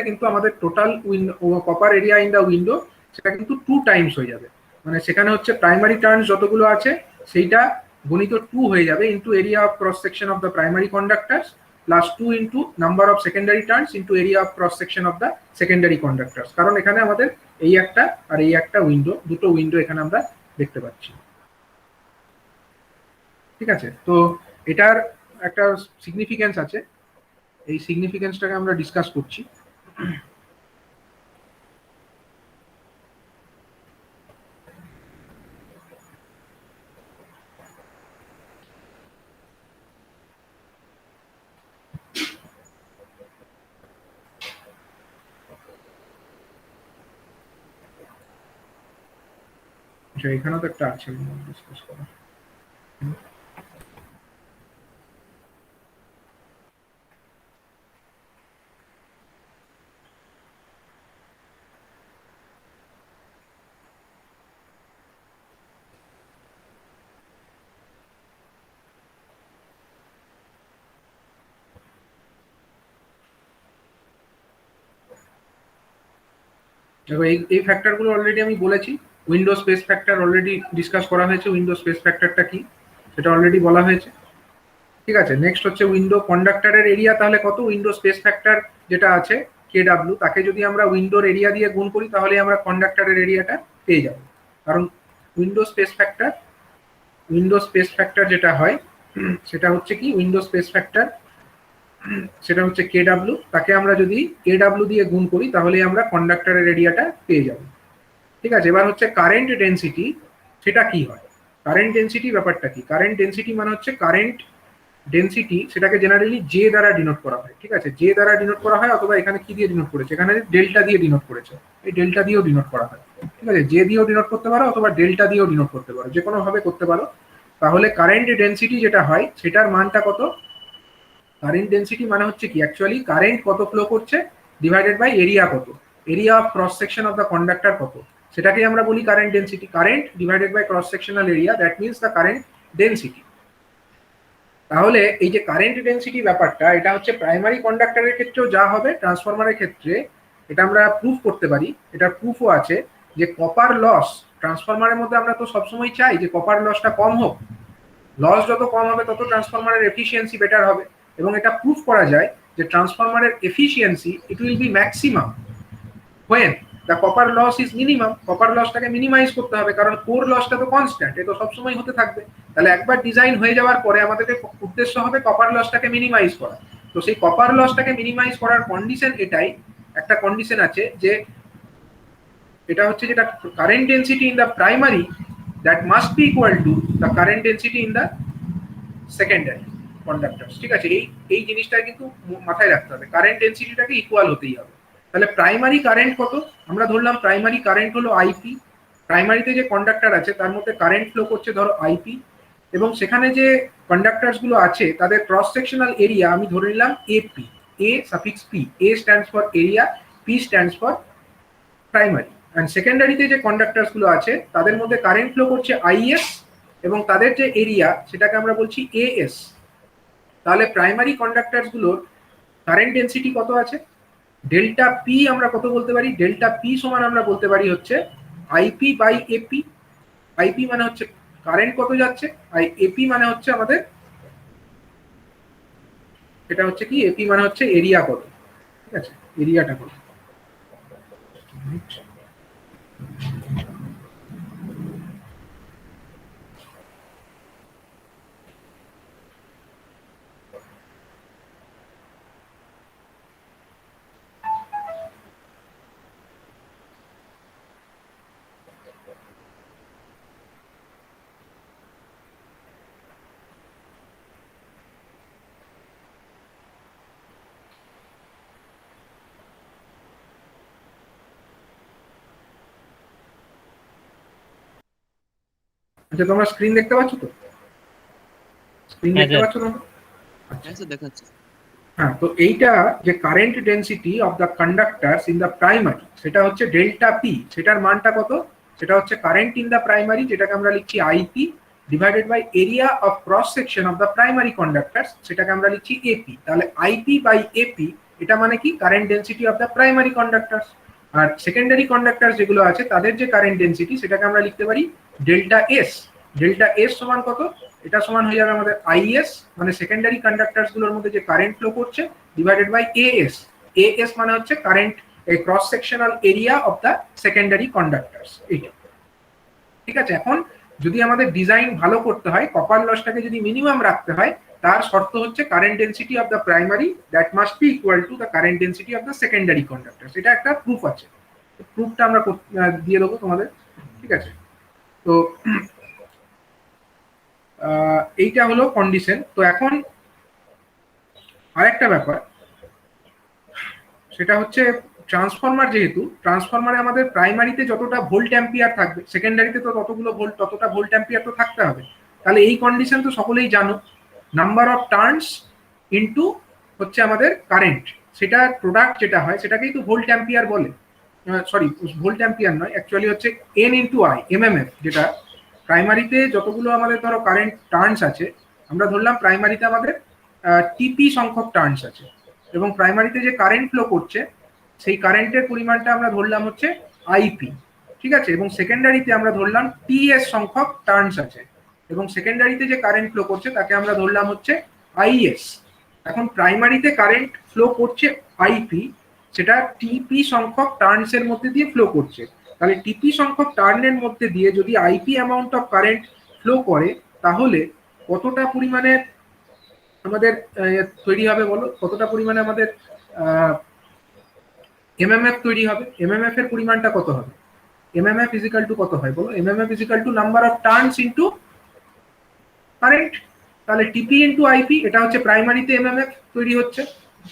কিন্তু আমাদের total copper area in the window সেটা কিন্তু 2 টাইমস হয়ে যাবে। মানে সেখানে হচ্ছে প্রাইমারি টার্নস যতগুলো আছে সেইটা গণিত 2 হয়ে যাবে into area of cross section of the primary কন্ডাক্টরস plus 2 into number of secondary turns into area of cross section of the secondary কন্ডাক্টরস। কারণ এখানে আমাদের এই একটা আর এই একটা উইন্ডো, দুটো উইন্ডো এখানে আমরা দেখতে পাচ্ছি। ঠিক আছে, তো এটার একটা সিগনিফিকেন্স আছে, এই সিগনিফিকেন্সটাকে আমরা ডিসকাস করছি। আচ্ছা এখানেও তো একটা আছে ডিসকাস করা। দেখো এই ফ্যাক্টরগুলো অলরেডি আমি বলেছি। Window space factor already discuss করা হয়েছে, উইন্ডো স্পেস ফ্যাক্টরটা কি সেটা অলরেডি বলা হয়েছে। ঠিক আছে, নেক্সট হচ্ছে উইন্ডো কন্ডাক্টরের এরিয়া তাহলে কত, উইন্ডো স্পেস ফ্যাক্টর যেটা আছে কেডব্লিউ, তাকে যদি আমরা উইন্ডোর এরিয়া দিয়ে গুণ করি তাহলে আমরা কন্ডাক্টরের এরিয়াটা পেয়ে যাব। কারণ উইন্ডো স্পেস ফ্যাক্টর যেটা হয় সেটা হচ্ছে কি, উইন্ডো স্পেস ফ্যাক্টর সেটা হচ্ছে কেডব্লিউ, তাকে আমরা যদি কেডব্লিউ দিয়ে গুণ করি তাহলে আমরা কন্ডাক্টরের এরিয়াটা পেয়ে যাব। ঠিক আছে, এবার হচ্ছে কারেন্ট ডেনসিটি, সেটা কি হয়, কারেন্ট ডেনসিটি ব্যাপারটা কি, কারেন্ট ডেনসিটি মানে হচ্ছে কারেন্ট ডেনসিটি, সেটাকে জেনারেলি জে দ্বারা ডিনোট করা হয়। ঠিক আছে, জে দ্বারা ডিনোট করা হয়, অথবা এখানে কি দিয়ে ডিনোট করেছে, এখানে ডেল্টা দিয়ে ডিনোট করেছে, এই ডেল্টা দিয়েও ডিনোট করা হয়। ঠিক আছে, জে দিয়েও ডিনোট করতে পারো অথবা ডেল্টা দিয়েও ডিনোট করতে পারো, যে কোনো ভাবে করতে পারো। তাহলে কারেন্ট ডেনসিটি যেটা হয় সেটার মানটা কত, কারেন্ট ডেনসিটি মানে হচ্ছে কি, অ্যাকচুয়ালি কারেন্ট কত ফ্লো করছে ডিভাইডেড বাই এরিয়া কত, area of cross section of the conductor কত, সেটাকে আমরা বলি current density. Current divided by cross sectional area, that means the current density. তাহলে এই যে কারেন্ট ডেনসিটি ব্যাপারটা, এটা হচ্ছে প্রাইমারি কন্ডাক্টরের ক্ষেত্রেও যা হবে, ট্রান্সফরমারের ক্ষেত্রে এটা আমরা প্রুফ করতে পারি। এটার প্রুফও আছে যে কপার লস, ট্রান্সফরমারের মধ্যে আমরা তো সবসময় চাই যে কপার লসটা কম হোক, লস যত কম হবে তত ট্রান্সফরমারের এফিসিয়েন্সি বেটার হবে। এবং এটা প্রুফ করা যায় যে ট্রান্সফরমারের efficiency it will be maximum when the copper loss is minimum। Copper লসটাকে মিনিমাইজ করতে হবে, কারণ কোর লসটা তো কনস্ট্যান্ট, এটা সবসময় হতে থাকবে। তাহলে একবার ডিজাইন হয়ে যাওয়ার পরে আমাদের উদ্দেশ্য হবে কপার লসটাকে মিনিমাইজ করা। তো সেই কপার লসটাকে মিনিমাইজ করার কন্ডিশন এটাই, একটা কন্ডিশন আছে যে এটা হচ্ছে যেটা current density in the primary that must be equal to the current density in the secondary কন্ডাক্টরস। ঠিক আছে, এই জিনিসটা কিন্তু মাথায় রাখতে হবে, কারেন্ট ডেনসিটিটাকে ইকুয়াল হতেই হবে। তাহলে প্রাইমারি কারেন্ট কত, আমরা ধরলাম প্রাইমারি কারেন্ট হলো আইপি, প্রাইমারিতে যে কন্ডাক্টর আছে তার মধ্যে কারেন্ট ফ্লো করছে ধরো আইপি, এবং সেখানে যে কন্ডাক্টরস গুলো আছে তাদের ক্রস সেকশনাল এরিয়া আমি ধরে নিলাম AP, A suffix P, A stands for area, P stands for primary. And সেকেন্ডারিতে যে কন্ডাক্টরস গুলো আছে তাদের মধ্যে কারেন্ট ফ্লো করছে আইএস, এবং তাদের যে এরিয়া সেটাকে আমরা বলছি এএস। তাহলে প্রাইমারি কন্ডাক্টরস গুলোর কারেন্ট ডেনসিটি কত আছে, ডেল্টা পি আমরা কত বলতে পারি, ডেল্টা পি সমান আমরা বলতে পারি হচ্ছে আইপি বাই এপি। আইপি মানে হচ্ছে কারেন্ট কত যাচ্ছে, আর এপি মানে হচ্ছে আমাদের, এটা হচ্ছে কি, এপি মানে হচ্ছে এরিয়া কত। ঠিক আছে, এরিয়াটা কত। আচ্ছা তোমরা স্ক্রিন দেখতে পাচ্ছ তো, স্ক্রিন দেখতে পাচ্ছ তোমরা? হ্যাঁ স্যার দেখাচ্ছে। হ্যাঁ, তো এইটা যে current density of the কন্ডাক্টরস in the primary, সেটা হচ্ছে ডেল্টা পি, সেটার মানটা কত, সেটা হচ্ছে কারেন্ট ইন দ্য প্রাইমারি, যেটাকে আমরা লিখছি IP, divided by area of cross section of the primary conductors, সেটাকে আমরা লিখছি এপি। তাহলে আইপি বাই এপি এটা মানে কি, current density of the primary conductors. আর সেকেন্ডারি কন্ডাক্টরস যেগুলো আছে তাদের যে কারেন্ট ডেনসিটি সেটাকে আমরা লিখতে পারি ডেল্টা এস। ডেল্টা এস সমান কত, এটা সমান হয়ে যাবে আমাদের আইএস, মানে সেকেন্ডারি কন্ডাক্টরস গুলোর মধ্যে যে কারেন্ট ফ্লো করছে, ডিভাইডেড বাই এএস। এএস মানে হচ্ছে কারেন্ট এই cross sectional area of the secondary কন্ডাক্টরস, এইটা। ঠিক আছে, এখন যদি আমাদের ডিজাইন ভালো করতে হয়, কপার লসটাকে যদি মিনিমাম রাখতে হয়, তার শর্ত হচ্ছে current density of the primary that must be equal to the current density of the secondary কন্ডাক্টরস। এটা একটা প্রুফ আছে, প্রুফটা আমরা দিয়ে দেবো তোমাদের। ঠিক আছে, তো এইটা হলো কন্ডিশন। তো এখন আরেকটা ব্যাপার, সেটা হচ্ছে ট্রান্সফরমার, যেহেতু ট্রান্সফরমারে আমাদের প্রাইমারিতে যতটা ভোল্ট অ্যাম্পিয়ার থাকবে, সেকেন্ডারিতে তো ততটা ভোল্ট অ্যাম্পিয়ার তো থাকতে হবে। তাহলে এই কন্ডিশন তো সকলেই জানো, নাম্বার অফ টার্নস ইনটু হচ্ছে আমাদের কারেন্ট, সেটা প্রোডাক্ট যেটা হয় সেটাকেই তো ভোল্ট অ্যাম্পিয়ার বলে। সরি, ভোল্ট অ্যাম্পিয়ার নয়, অ্যাকচুয়ালি হচ্ছে এন ইন্টু আই, এমএমএফ। যেটা প্রাইমারিতে যতগুলো আমাদের ধরো কারেন্ট টার্নস আছে, আমরা ধরলাম প্রাইমারিতে আমাদের টিপি সংখ্যক টার্নস আছে, এবং প্রাইমারিতে যে কারেন্ট ফ্লো করছে সেই কারেন্টের পরিমাণটা আমরা ধরলাম হচ্ছে আইপি, ঠিক আছে। এবং সেকেন্ডারিতে আমরা ধরলাম টিএস সংখ্যক টার্নস আছে, এবং সেকেন্ডারিতে যে কারেন্ট ফ্লো করছে তাকে আমরা ধরলাম হচ্ছে আইএস। এখন প্রাইমারিতে কারেন্ট ফ্লো করছে আইপি, সেটা টিপি সংখ্যক টার্নস এর মধ্যে দিয়ে ফ্লো করছে। তাহলে টিপি সংখ্যক টার্নের মধ্যে দিয়ে যদি IP amount of current flow করে, তাহলে কতটা পরিমাণে আমাদের তৈরি হবে বলো, কতটা পরিমাণে আমাদের এমএমএফ তৈরি হবে? এমএমএফ এর পরিমাণটা কত হবে? এমএমএফ ইজিক্যাল টু কত হয় বলো? MMF equal to number of turns into current. তাহলে টিপি ইনটু আইপি, এটা হচ্ছে প্রাইমারিতে এমএমএফ তৈরি হচ্ছে,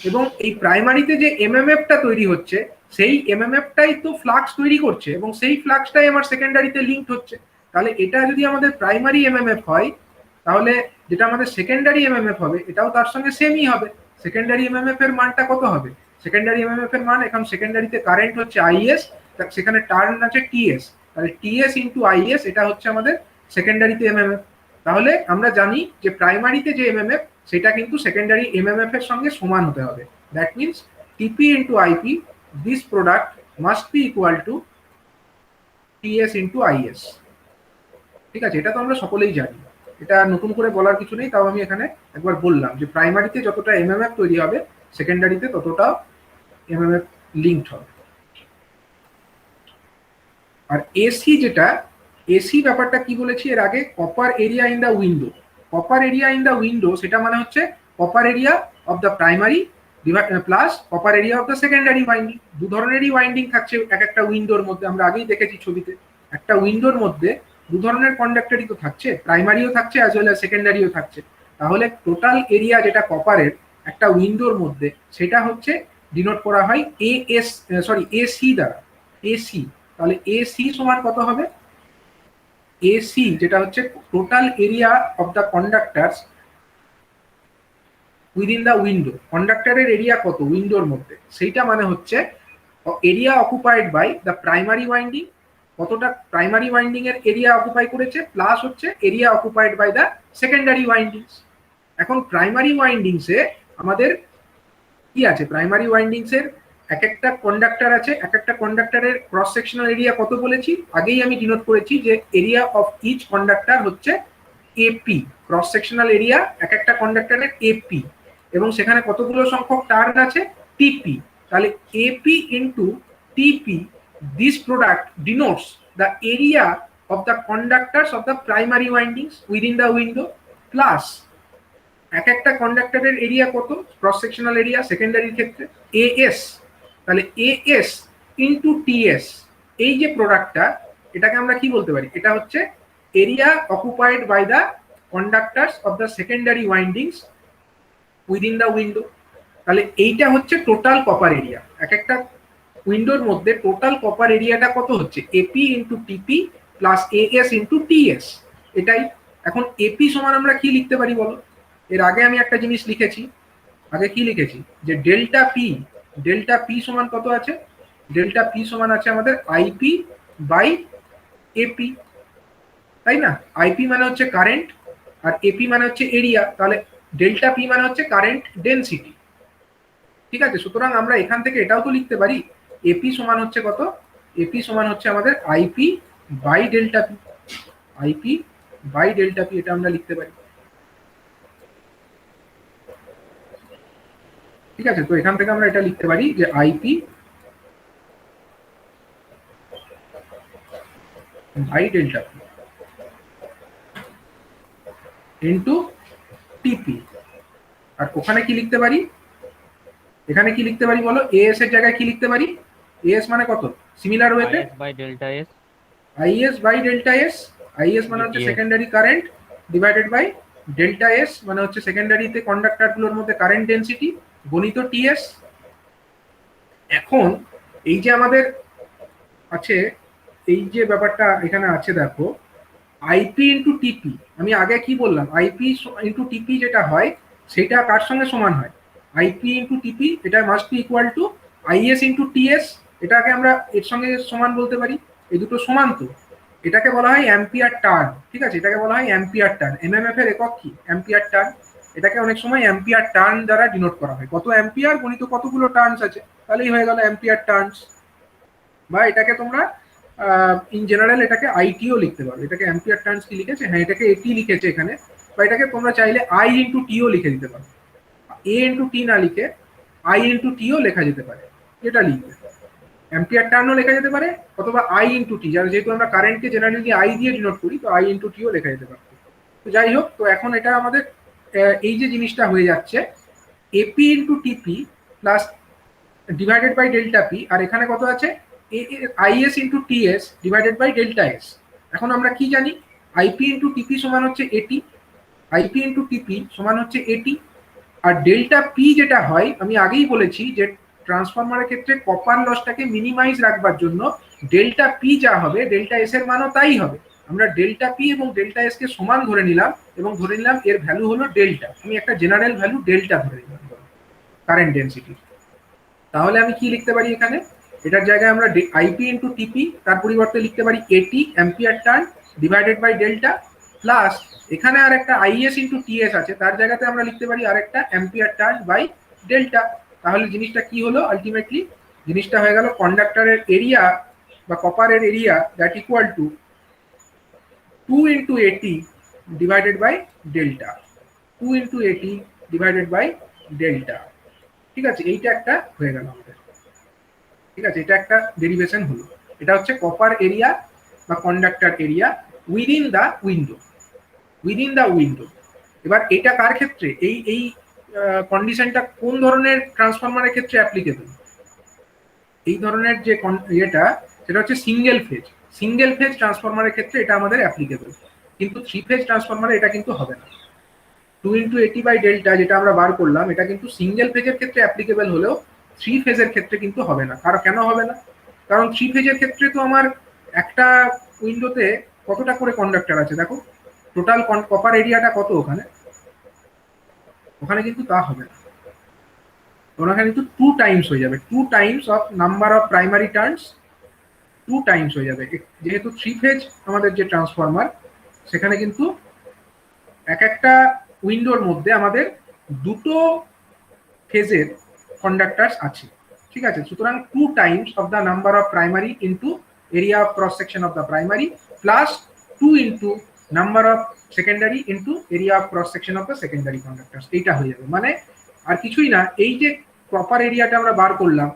এবং এই প্রাইমারিতে যে এমএমএফটা তৈরি হচ্ছে সেই এমএমএফটাই তো ফ্লাক্স তৈরি করছে, এবং সেই ফ্লাক্সটাই আমার সেকেন্ডারিতে লিঙ্কড হচ্ছে। তাহলে এটা যদি আমাদের প্রাইমারি এমএমএফ হয়, তাহলে যেটা আমাদের সেকেন্ডারি এমএমএফ হবে এটাও তার সঙ্গে সেমই হবে। সেকেন্ডারি এমএমএফ এর মানটা কত হবে? সেকেন্ডারি এমএমএফ এর মান, এখন সেকেন্ডারিতে কারেন্ট হচ্ছে আইএস, সেখানে টার্ন আছে টিএস, তাহলে টিএস ইন্টু আইএস, এটা হচ্ছে আমাদের সেকেন্ডারিতে এমএমএফ। তাহলে আমরা জানি যে প্রাইমারিতে যে এমএমএফ সেটা কিন্তু সেকেন্ডারি এমএমএফ এর সঙ্গে সমান হতে হবে। That means TP into IP, this product must be equal to TS into IS. ঠিক আছে, এটা তো আমরা সকলেই জানি, এটা নতুন করে বলার কিছু নেই। তাও আমি এখানে একবার বললাম যে প্রাইমারিতে যতটা এমএমএফ তৈরি হবে, সেকেন্ডারিতে ততটা এমএমএফ লিঙ্কড হবে। আর এসি, যেটা এসি ব্যাপারটা কি বলেছি এর আগে, copper area in the window. Copper area in the window সেটা মানে হচ্ছে copper area of the primary plus copper area of the secondary winding. দু ধরনেরই ওয়াইন্ডিং থাকছে এক একটা উইন্ডোর মধ্যে, আমরা আগেই দেখেছি ছবিতে। একটা উইন্ডোর মধ্যে দু ধরনের কন্ডাক্টরই তো থাকছে, প্রাইমারিও থাকছে অ্যাজ ওয়েল অ্যাজ সেকেন্ডারিও থাকছে। তাহলে টোটাল এরিয়া যেটা কপারের একটা উইন্ডোর মধ্যে, সেটা হচ্ছে ডিনোট করা হয় এসি দ্বারা, এসি। তাহলে এসি সমান কত হবে? এসি যেটা হচ্ছে total area of the conductors within the window. কন্ডাক্টরের এরিয়া কত উইন্ডোর মধ্যে, সেইটা মানে হচ্ছে area occupied by the primary winding, কতটা প্রাইমারি ওয়াইন্ডিং এর এরিয়া অকুপাই করেছে, প্লাস হচ্ছে area occupied by the secondary windings. এখন প্রাইমারি ওয়াইন্ডিংসে আমাদের কি আছে? প্রাইমারি ওয়াইন্ডিংস এর এক একটা কন্ডাক্টর আছে, এক একটা কন্ডাক্টরের ক্রস সেকশনাল এরিয়া কত বলেছি আগেই আমি ডিনোট করেছি, যে এরিয়া অফ ইচ কন্ডাক্টর হচ্ছে এপি, ক্রস সেকশনাল এরিয়া এক একটা কন্ডাক্টরের এপি, এবং সেখানে কতগুলো সংখ্যক টার্ন আছে? টিপি। তাহলে AP into TP, this product denotes the area of the conductors of the primary windings within the window, plus এক একটা কন্ডাক্টরের এরিয়া কত, ক্রস সেকশনাল এরিয়া সেকেন্ডারির ক্ষেত্রে এএস। তাহলে এএস ইন্টু টিএস, এই যে প্রোডাক্টটা, এটাকে আমরা কি বলতে পারি? এটা হচ্ছে area occupied by the conductors of the secondary windings within the window. তাহলে এইটা হচ্ছে টোটাল কপার এরিয়া। এক একটা উইন্ডোর মধ্যে টোটাল কপার এরিয়াটা কত হচ্ছে? AP into TP plus as into T S, এটাই। এখন এপি সমান আমরা কি লিখতে পারি বলো? এর আগে আমি একটা জিনিস লিখেছি, আগে কি লিখেছি, যে ডেল্টা পি সমান কত আছে? ডেল্টা পি সমান আছে আমাদের আইপি বাই এপি, তাই না? আইপি মানে হচ্ছে কারেন্ট আর এপি মানে হচ্ছে এরিয়া, তাহলে ডেল্টা পি মানে হচ্ছে কারেন্ট ডেনসিটি। ঠিক আছে, সুতরাং আমরা এখান থেকে এটাও তো লিখতে পারি, এপি সমান হচ্ছে কত? এপি সমান হচ্ছে আমাদের IP by delta P, IP by delta P, এটা আমরা লিখতে পারি। ঠিক আছে, তো এখান থেকে আমরা এটা লিখতে পারি যে IP by delta P into TP. আর ওখানে কি লিখতে পারি? এখানে কি লিখতে পারি বলো? এএস এর জায়গায় কি লিখতে পারি? এএস মানে কত? সিমিলার ওয়েতে IS by delta S. IS মানে হচ্ছে secondary current divided by delta S মানে হচ্ছে সেকেন্ডারিতে কন্ডাক্টরগুলোর মধ্যে কারেন্ট ডেনসিটি গণিত টিএস। এখন এই যে আমাদের আছে, এই যে ব্যাপারটা এখানে আছে দেখো, আইপি ইন্টু টিপি, আমি আগে কি বললাম, আইপি ইন্টু টিপি যেটা হয় সেটা কার সঙ্গে সমান হয়, আইপি ইন্টু টিপি এটা must be equal to IS into TS, এটাকে আমরা এর সঙ্গে সমান বলতে পারি, এই দুটো সমান তো, এটাকে বলা হয় অ্যাম্পিয়ার টার্ন, ঠিক আছে, এটাকে বলা হয় অ্যাম্পিয়ার টার্ন, এমএমএফ এর একক কি, অ্যাম্পিয়ার টার্ন, এটাকে অনেক সময় অ্যাম্পিয়ার টার্ন দ্বারা ডিনোট করা হয়, কত অ্যাম্পিয়ার গণিত কতগুলো টার্নস আছে, তাহলেই হয়ে গেল অ্যাম্পিয়ার টার্নস, বা এটাকে তোমরা ইন জেনারেল এটাকে আইটিও লিখতে পারো, এটাকে অ্যাম্পিয়ার টার্নস কি লিখেছে, হ্যাঁ এটাকে এটি লিখেছে এখানে, বা এটাকে তোমরা চাইলে আই ইন্টু টিও লিখে দিতে পারো, এ ইন্টু টি না লিখে আই ইন্টু টিও লেখা যেতে পারে, যেটা লিখবে অ্যাম্পিয়ার টার্নও লেখা যেতে পারে, অথবা আই ইন্টু টি, যারা যেহেতু আমরা কারেন্টকে জেনারেলি আই দিয়ে ডিনোট করি, তো আই ইন্টু টিও লেখা যেতে পারে। তো যাই হোক, তো এখন এটা আমাদের এই যে জিনিসটা হয়ে যাচ্ছে AP into TP plus divided by delta P, আর এখানে কত আছে IS into TS divided by delta S. এখন আমরা কি জানি, আইপি ইন্টু টিপি সমান হচ্ছে এটি, আইপি ইন্টু টিপি সমান হচ্ছে এটি, আর ডেল্টা পি যেটা হয় আমি আগেই বলেছি যে ট্রান্সফরমারের ক্ষেত্রে কপার লসটাকে মিনিমাইজ রাখবার জন্য ডেল্টা পি যা হবে ডেল্টা এস এর মানও তাই হবে, আমরা ডেল্টা পি এবং ডেল্টা এস কে সমান ধরে নিলাম এবং ধরে নিলাম এর ভ্যালু হলো ডেল্টা, আমি একটা জেনারেল ভ্যালু ডেল্টা ধরে নিলাম কারেন্ট ডেন্সিটি, তাহলে আমি কি লিখতে পারি এখানে, এটার জায়গায় আমরা আইপি ইন্টু টিপি তার পরিবর্তে লিখতে পারি এটি ampere turn divided by delta, plus এখানে আর একটা আইএস ইন্টু টিএস আছে, তার জায়গাতে আমরা লিখতে পারি আরেকটা অ্যাম্পিয়ার টার্ন বাই ডেল্টা। তাহলে জিনিসটা কি হলো, আলটিমেটলি জিনিসটা হয়ে গেল কন্ডাক্টরের এরিয়া বা কপারের area that equal to 2 into এটি ডিভাইডেড বাই ডেল্টা, 2 ইন্টু এটি ডিভাইডেড বাই ডেল্টা, ঠিক আছে, এইটা একটা হয়ে গেল আমাদের, ঠিক আছে, এটা একটা ডেরিভেশন হলো, এটা হচ্ছে কপার এরিয়া বা কন্ডাক্টর এরিয়া উইদিন দা উইন্ডো, উইদিন দা উইন্ডো। এবার এটা কার ক্ষেত্রে, এই এই কন্ডিশনটা কোন ধরনের ট্রান্সফরমারের ক্ষেত্রে অ্যাপ্লিকেবল, এই ধরনের যে ইয়েটা সেটা হচ্ছে সিঙ্গেল ফেজ ট্রান্সফরমারের ক্ষেত্রে এটা আমাদের অ্যাপ্লিকেবল, কিন্তু 3 ফেজ ট্রান্সফরমারে এটা কিন্তু হবে না। 2 ইন্টু এটি বাই ডেল্টা যেটা আমরা বার করলাম এটা কিন্তু সিঙ্গেল ফেজের ক্ষেত্রে অ্যাপ্লিকেবল হলেও 3 ফেজের ক্ষেত্রে কিন্তু হবে না, কারণ কেন হবে না, কারণ 3 ফেজের ক্ষেত্রে তো আমার একটা উইন্ডোতে কতটা করে কন্ডাক্টর আছে দেখো, টোটাল কপার এরিয়াটা কত ওখানে, ওখানে কিন্তু তা হবে না, ওখানে কিন্তু 2 টাইমস হয়ে যাবে, 2 Times of number of primary turns, 2 Times হয়ে যাবে, যেহেতু 3 ফেজ আমাদের যে ট্রান্সফরমার সেখানে কিন্তু এক একটা উইন্ডোর মধ্যে আমাদের দুটো ফেজের কন্ডাক্টরস আছে, ঠিক আছে, সুতরাং 2 Times of the number of primary into area of cross section of the primary plus 2 into number of secondary into area of cross section of the secondary কন্ডাক্টরস, এইটা হয়ে যাবে, মানে আর কিছুই না, এই যে প্রপার এরিয়াটা আমরা বার করলাম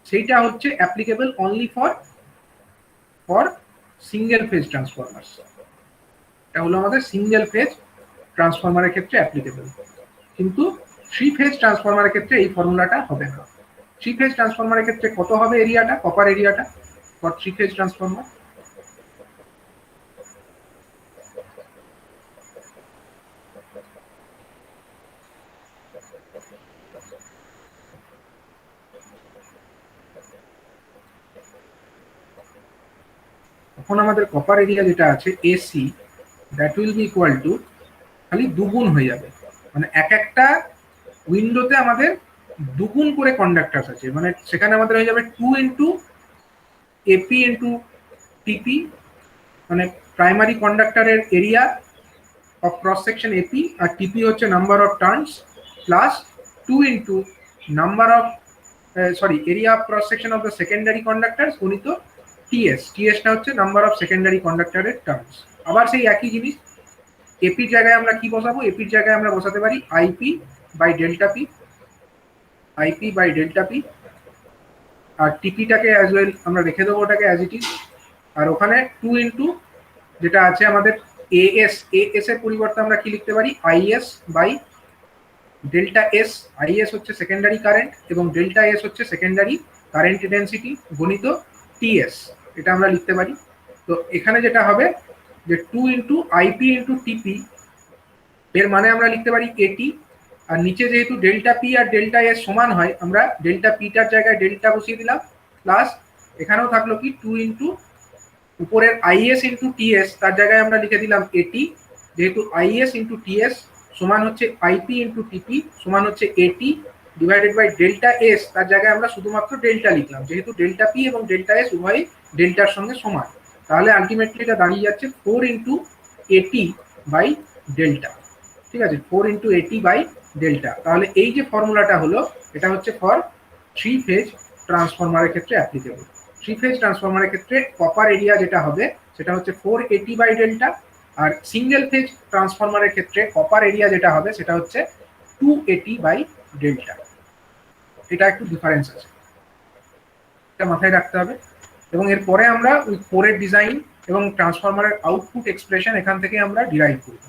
সেইটা হচ্ছে applicable only for single phase Transformers, এটা হলো আমাদের সিঙ্গেল ফেজ ট্রান্সফরমারের ক্ষেত্রে অ্যাপ্লিকেবল, কিন্তু 3 ফেজ ট্রান্সফরমারের ক্ষেত্রে এই ফর্মুলাটা হবে না। 3 ফেজ ট্রান্সফরমারের ক্ষেত্রে কত হবে এরিয়াটা, কপার এরিয়াটা ফর 3 ফেজ ট্রান্সফরমার, এখন আমাদের কপার এরিয়া যেটা আছে AC that will be equal two খালি দুগুণ হয়ে যাবে, মানে এক একটা উইন্ডোতে আমাদের দুগুণ করে কন্ডাক্টরস আছে, মানে সেখানে আমাদের হয়ে যাবে 2 ইন্টু এপি ইন্টু টিপি, মানে প্রাইমারি কন্ডাক্টরের area of cross section AP আর টিপি হচ্ছে number of turns plus 2 into number of area of cross section of the secondary conductors গুণিত টিএসটা হচ্ছে নাম্বার অফ সেকেন্ডারি কন্ডাক্টরের টার্নস। আবার সেই একই জিনিস, এপির জায়গায় আমরা কি বসাবো, এপির জায়গায় আমরা বসাতে পারি IP by delta P, IP by delta P, আর টিপিটাকে অ্যাজ ওয়েল আমরা রেখে দেবো ওটাকে অ্যাজ ইট ইজ, আর ওখানে 2 ইন্টু যেটা আছে আমাদের এএস এর পরিবর্তে আমরা কি লিখতে পারি IS by delta S, IS হচ্ছে সেকেন্ডারি কারেন্ট এবং ডেল্টা এস হচ্ছে সেকেন্ডারি কারেন্ট ডেন্সিটি গণিত টিএস, এটা আমরা লিখতে পারি। তো এখানে যেটা হবে যে 2 ইন্টু আইপি ইন্টু টিপি, এর মানে আমরা লিখতে পারি এটি, আর নিচে যেহেতু ডেল্টা পি আর ডেল্টা এস সমান হয় আমরা ডেল্টা পিটার জায়গায় ডেল্টা বসিয়ে দিলাম প্লাস এখানেও থাকলো কি 2 ইন্টু উপরের আইএস ইন্টু টিএস, তার জায়গায় আমরা লিখে দিলাম এটি, যেহেতু আইএস ইন্টু টিএস সমান হচ্ছে আইপি ইন্টু টিপি সমান হচ্ছে এটি ডিভাইডেড বাই ডেল্টা এস, তার জায়গায় আমরা শুধুমাত্র ডেল্টা লিখলাম, যেহেতু ডেল্টা পি এবং ডেল্টা এস উভয়ই ডেল্টার সঙ্গে সমান। তাহলে আলটিমেটলি এটা দাঁড়িয়ে যাচ্ছে 4 ইন্টু এটি বাই ডেল্টা। ঠিক আছে, 4 ইন্টু এটি বাই ডেল্টা। তাহলে এই যে ফর্মুলাটা হলো এটা হচ্ছে ফর 3 ফেজ ট্রান্সফরমারের ক্ষেত্রে অ্যাপ্লিকেবল। 3 ফেজ ট্রান্সফরমারের ক্ষেত্রে কপার এরিয়া যেটা হবে সেটা হচ্ছে 480 বাই ডেল্টা, আর সিঙ্গেল ফেজ ট্রান্সফরমারের ক্ষেত্রে কপার এরিয়া যেটা হবে সেটা হচ্ছে 280 বাই ডেল্টা। এটা একটু ডিফারেন্স আছে, এটা মাথায় রাখতে হবে। এবং এরপরে আমরা ওই কোরের ডিজাইন এবং ট্রান্সফরমারের আউটপুট এক্সপ্রেশন এখান থেকে আমরা ডিরাইভ করব।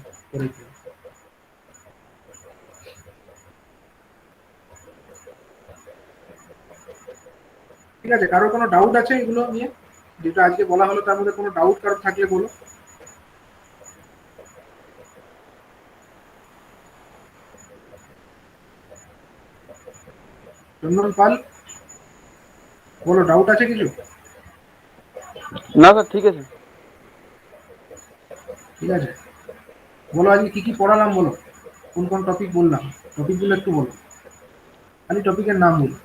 ঠিক আছে, কারোর কোনো ডাউট আছে এগুলো নিয়ে, যেটা আজকে বলা হলো তার মধ্যে কোনো ডাউট কারোর থাকলে বলো। চন্দন পাল, বলো, ডাউট আছে কিছু? না স্যার, ঠিক আছে। ঠিক আছে, বলো আজকে কি কি পড়ালাম, বলো কোন কোন টপিক বললাম, টপিকগুলো একটু বলো, খালি টপিকের নাম বলো।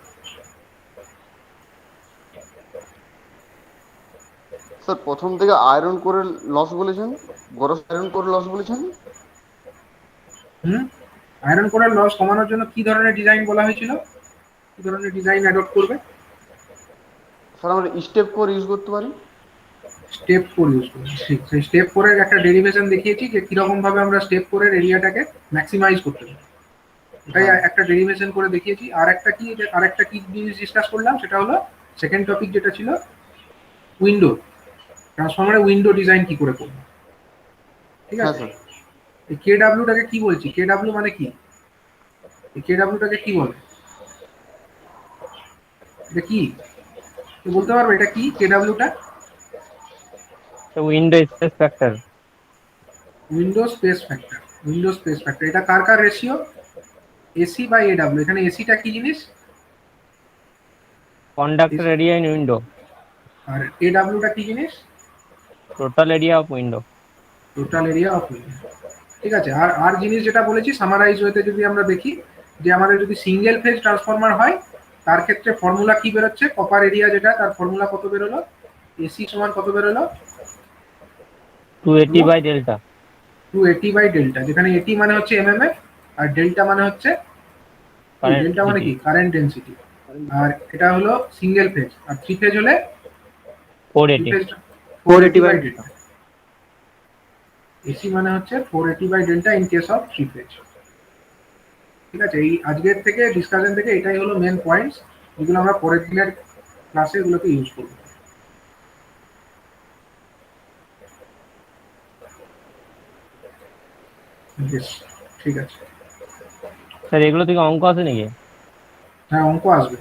স্যার প্রথম থেকে আয়রন করে লস বলেছেন, গরস আয়রন করে লস বলেছেন। আয়রন কোরের লস কমানোর জন্য কি ধরনের ডিজাইন বলা হয়েছিল, কি ধরনের ডিজাইন অ্যাডপ্ট করবে? স্যার আমরা স্টেপ কোর ইউজ করতে পারি। স্টেপ 4 ইউজ করবে, ঠিক। সেই স্টেপ 4 এর একটা ডেরিভেশন দেখিয়েছি যে কিরকম ভাবে আমরা স্টেপ 4 এর এরিয়াটাকে ম্যাক্সিমাইজ করতে পারি, এটাই একটা ডেরিভেশন করে দেখিয়েছি। আর একটা কি জিনিস ডিসকাস করলাম সেটা হলো সেকেন্ড টপিক যেটা ছিল উইন্ডো, ট্রান্সফরমারের উইন্ডো ডিজাইন কি করে করবো। ঠিক হ্যাঁ আছে, স্যার। এই কেডাব্লিউটাকে কি বলছি, কেডাব্লিউ মানে কি, এই কেডাব্লিউটাকে কি বলে, এটা কি কেউ বলতে পারবে এটা কি কেডাব্লিউটা? Window space factor. Window space factor, window space factor, এটা কার কার রেশিও, এসি বাই এডাব্লিউ। এখানে এসিটা কি জিনিস, কন্ডাক্টর এরিয়া ইন উইন্ডো। আর এডাব্লিউটা কি জিনিস, total area of window. Total area of window. ঠিক আছে, আর আর জিনিস যেটা বলেছি সামারাইজ ওয়েতে যদি আমরা দেখি, যে আমাদের যদি সিঙ্গেল ফেজ ট্রান্সফরমার হয় তার ক্ষেত্রে ফর্মুলা কি বেরোচ্ছে, কপার এরিয়া যেটা তার ফর্মুলা কত বেরোলো, এসি সমান কত বেরোলো, 280 বাই ডেল্টা। 280 বাই ডেল্টা, যেখানে এটি মানে হচ্ছে এমএমএফ আর ডেল্টা মানে হচ্ছে, ডেল্টা মানে কি, কারেন্ট ডেনসিটি। আর এটা হলো সিঙ্গেল ফেজ, আর 3 ফেজ হলে 480 বাই ডেল্টা। এসি মানে হচ্ছে 480 by delta in case of 3 phase. ঠিক আছে, এই আজকের থেকে ডিসকাশন থেকে এটাই হলো মেন পয়েন্টস, যেগুলো আমরা পরের দিনের ক্লাসে এগুলোকে ইউজ করব। ঠিক আছে স্যার এগুলো থেকে অঙ্ক আছে নাকি? হ্যাঁ, অঙ্ক আসবে।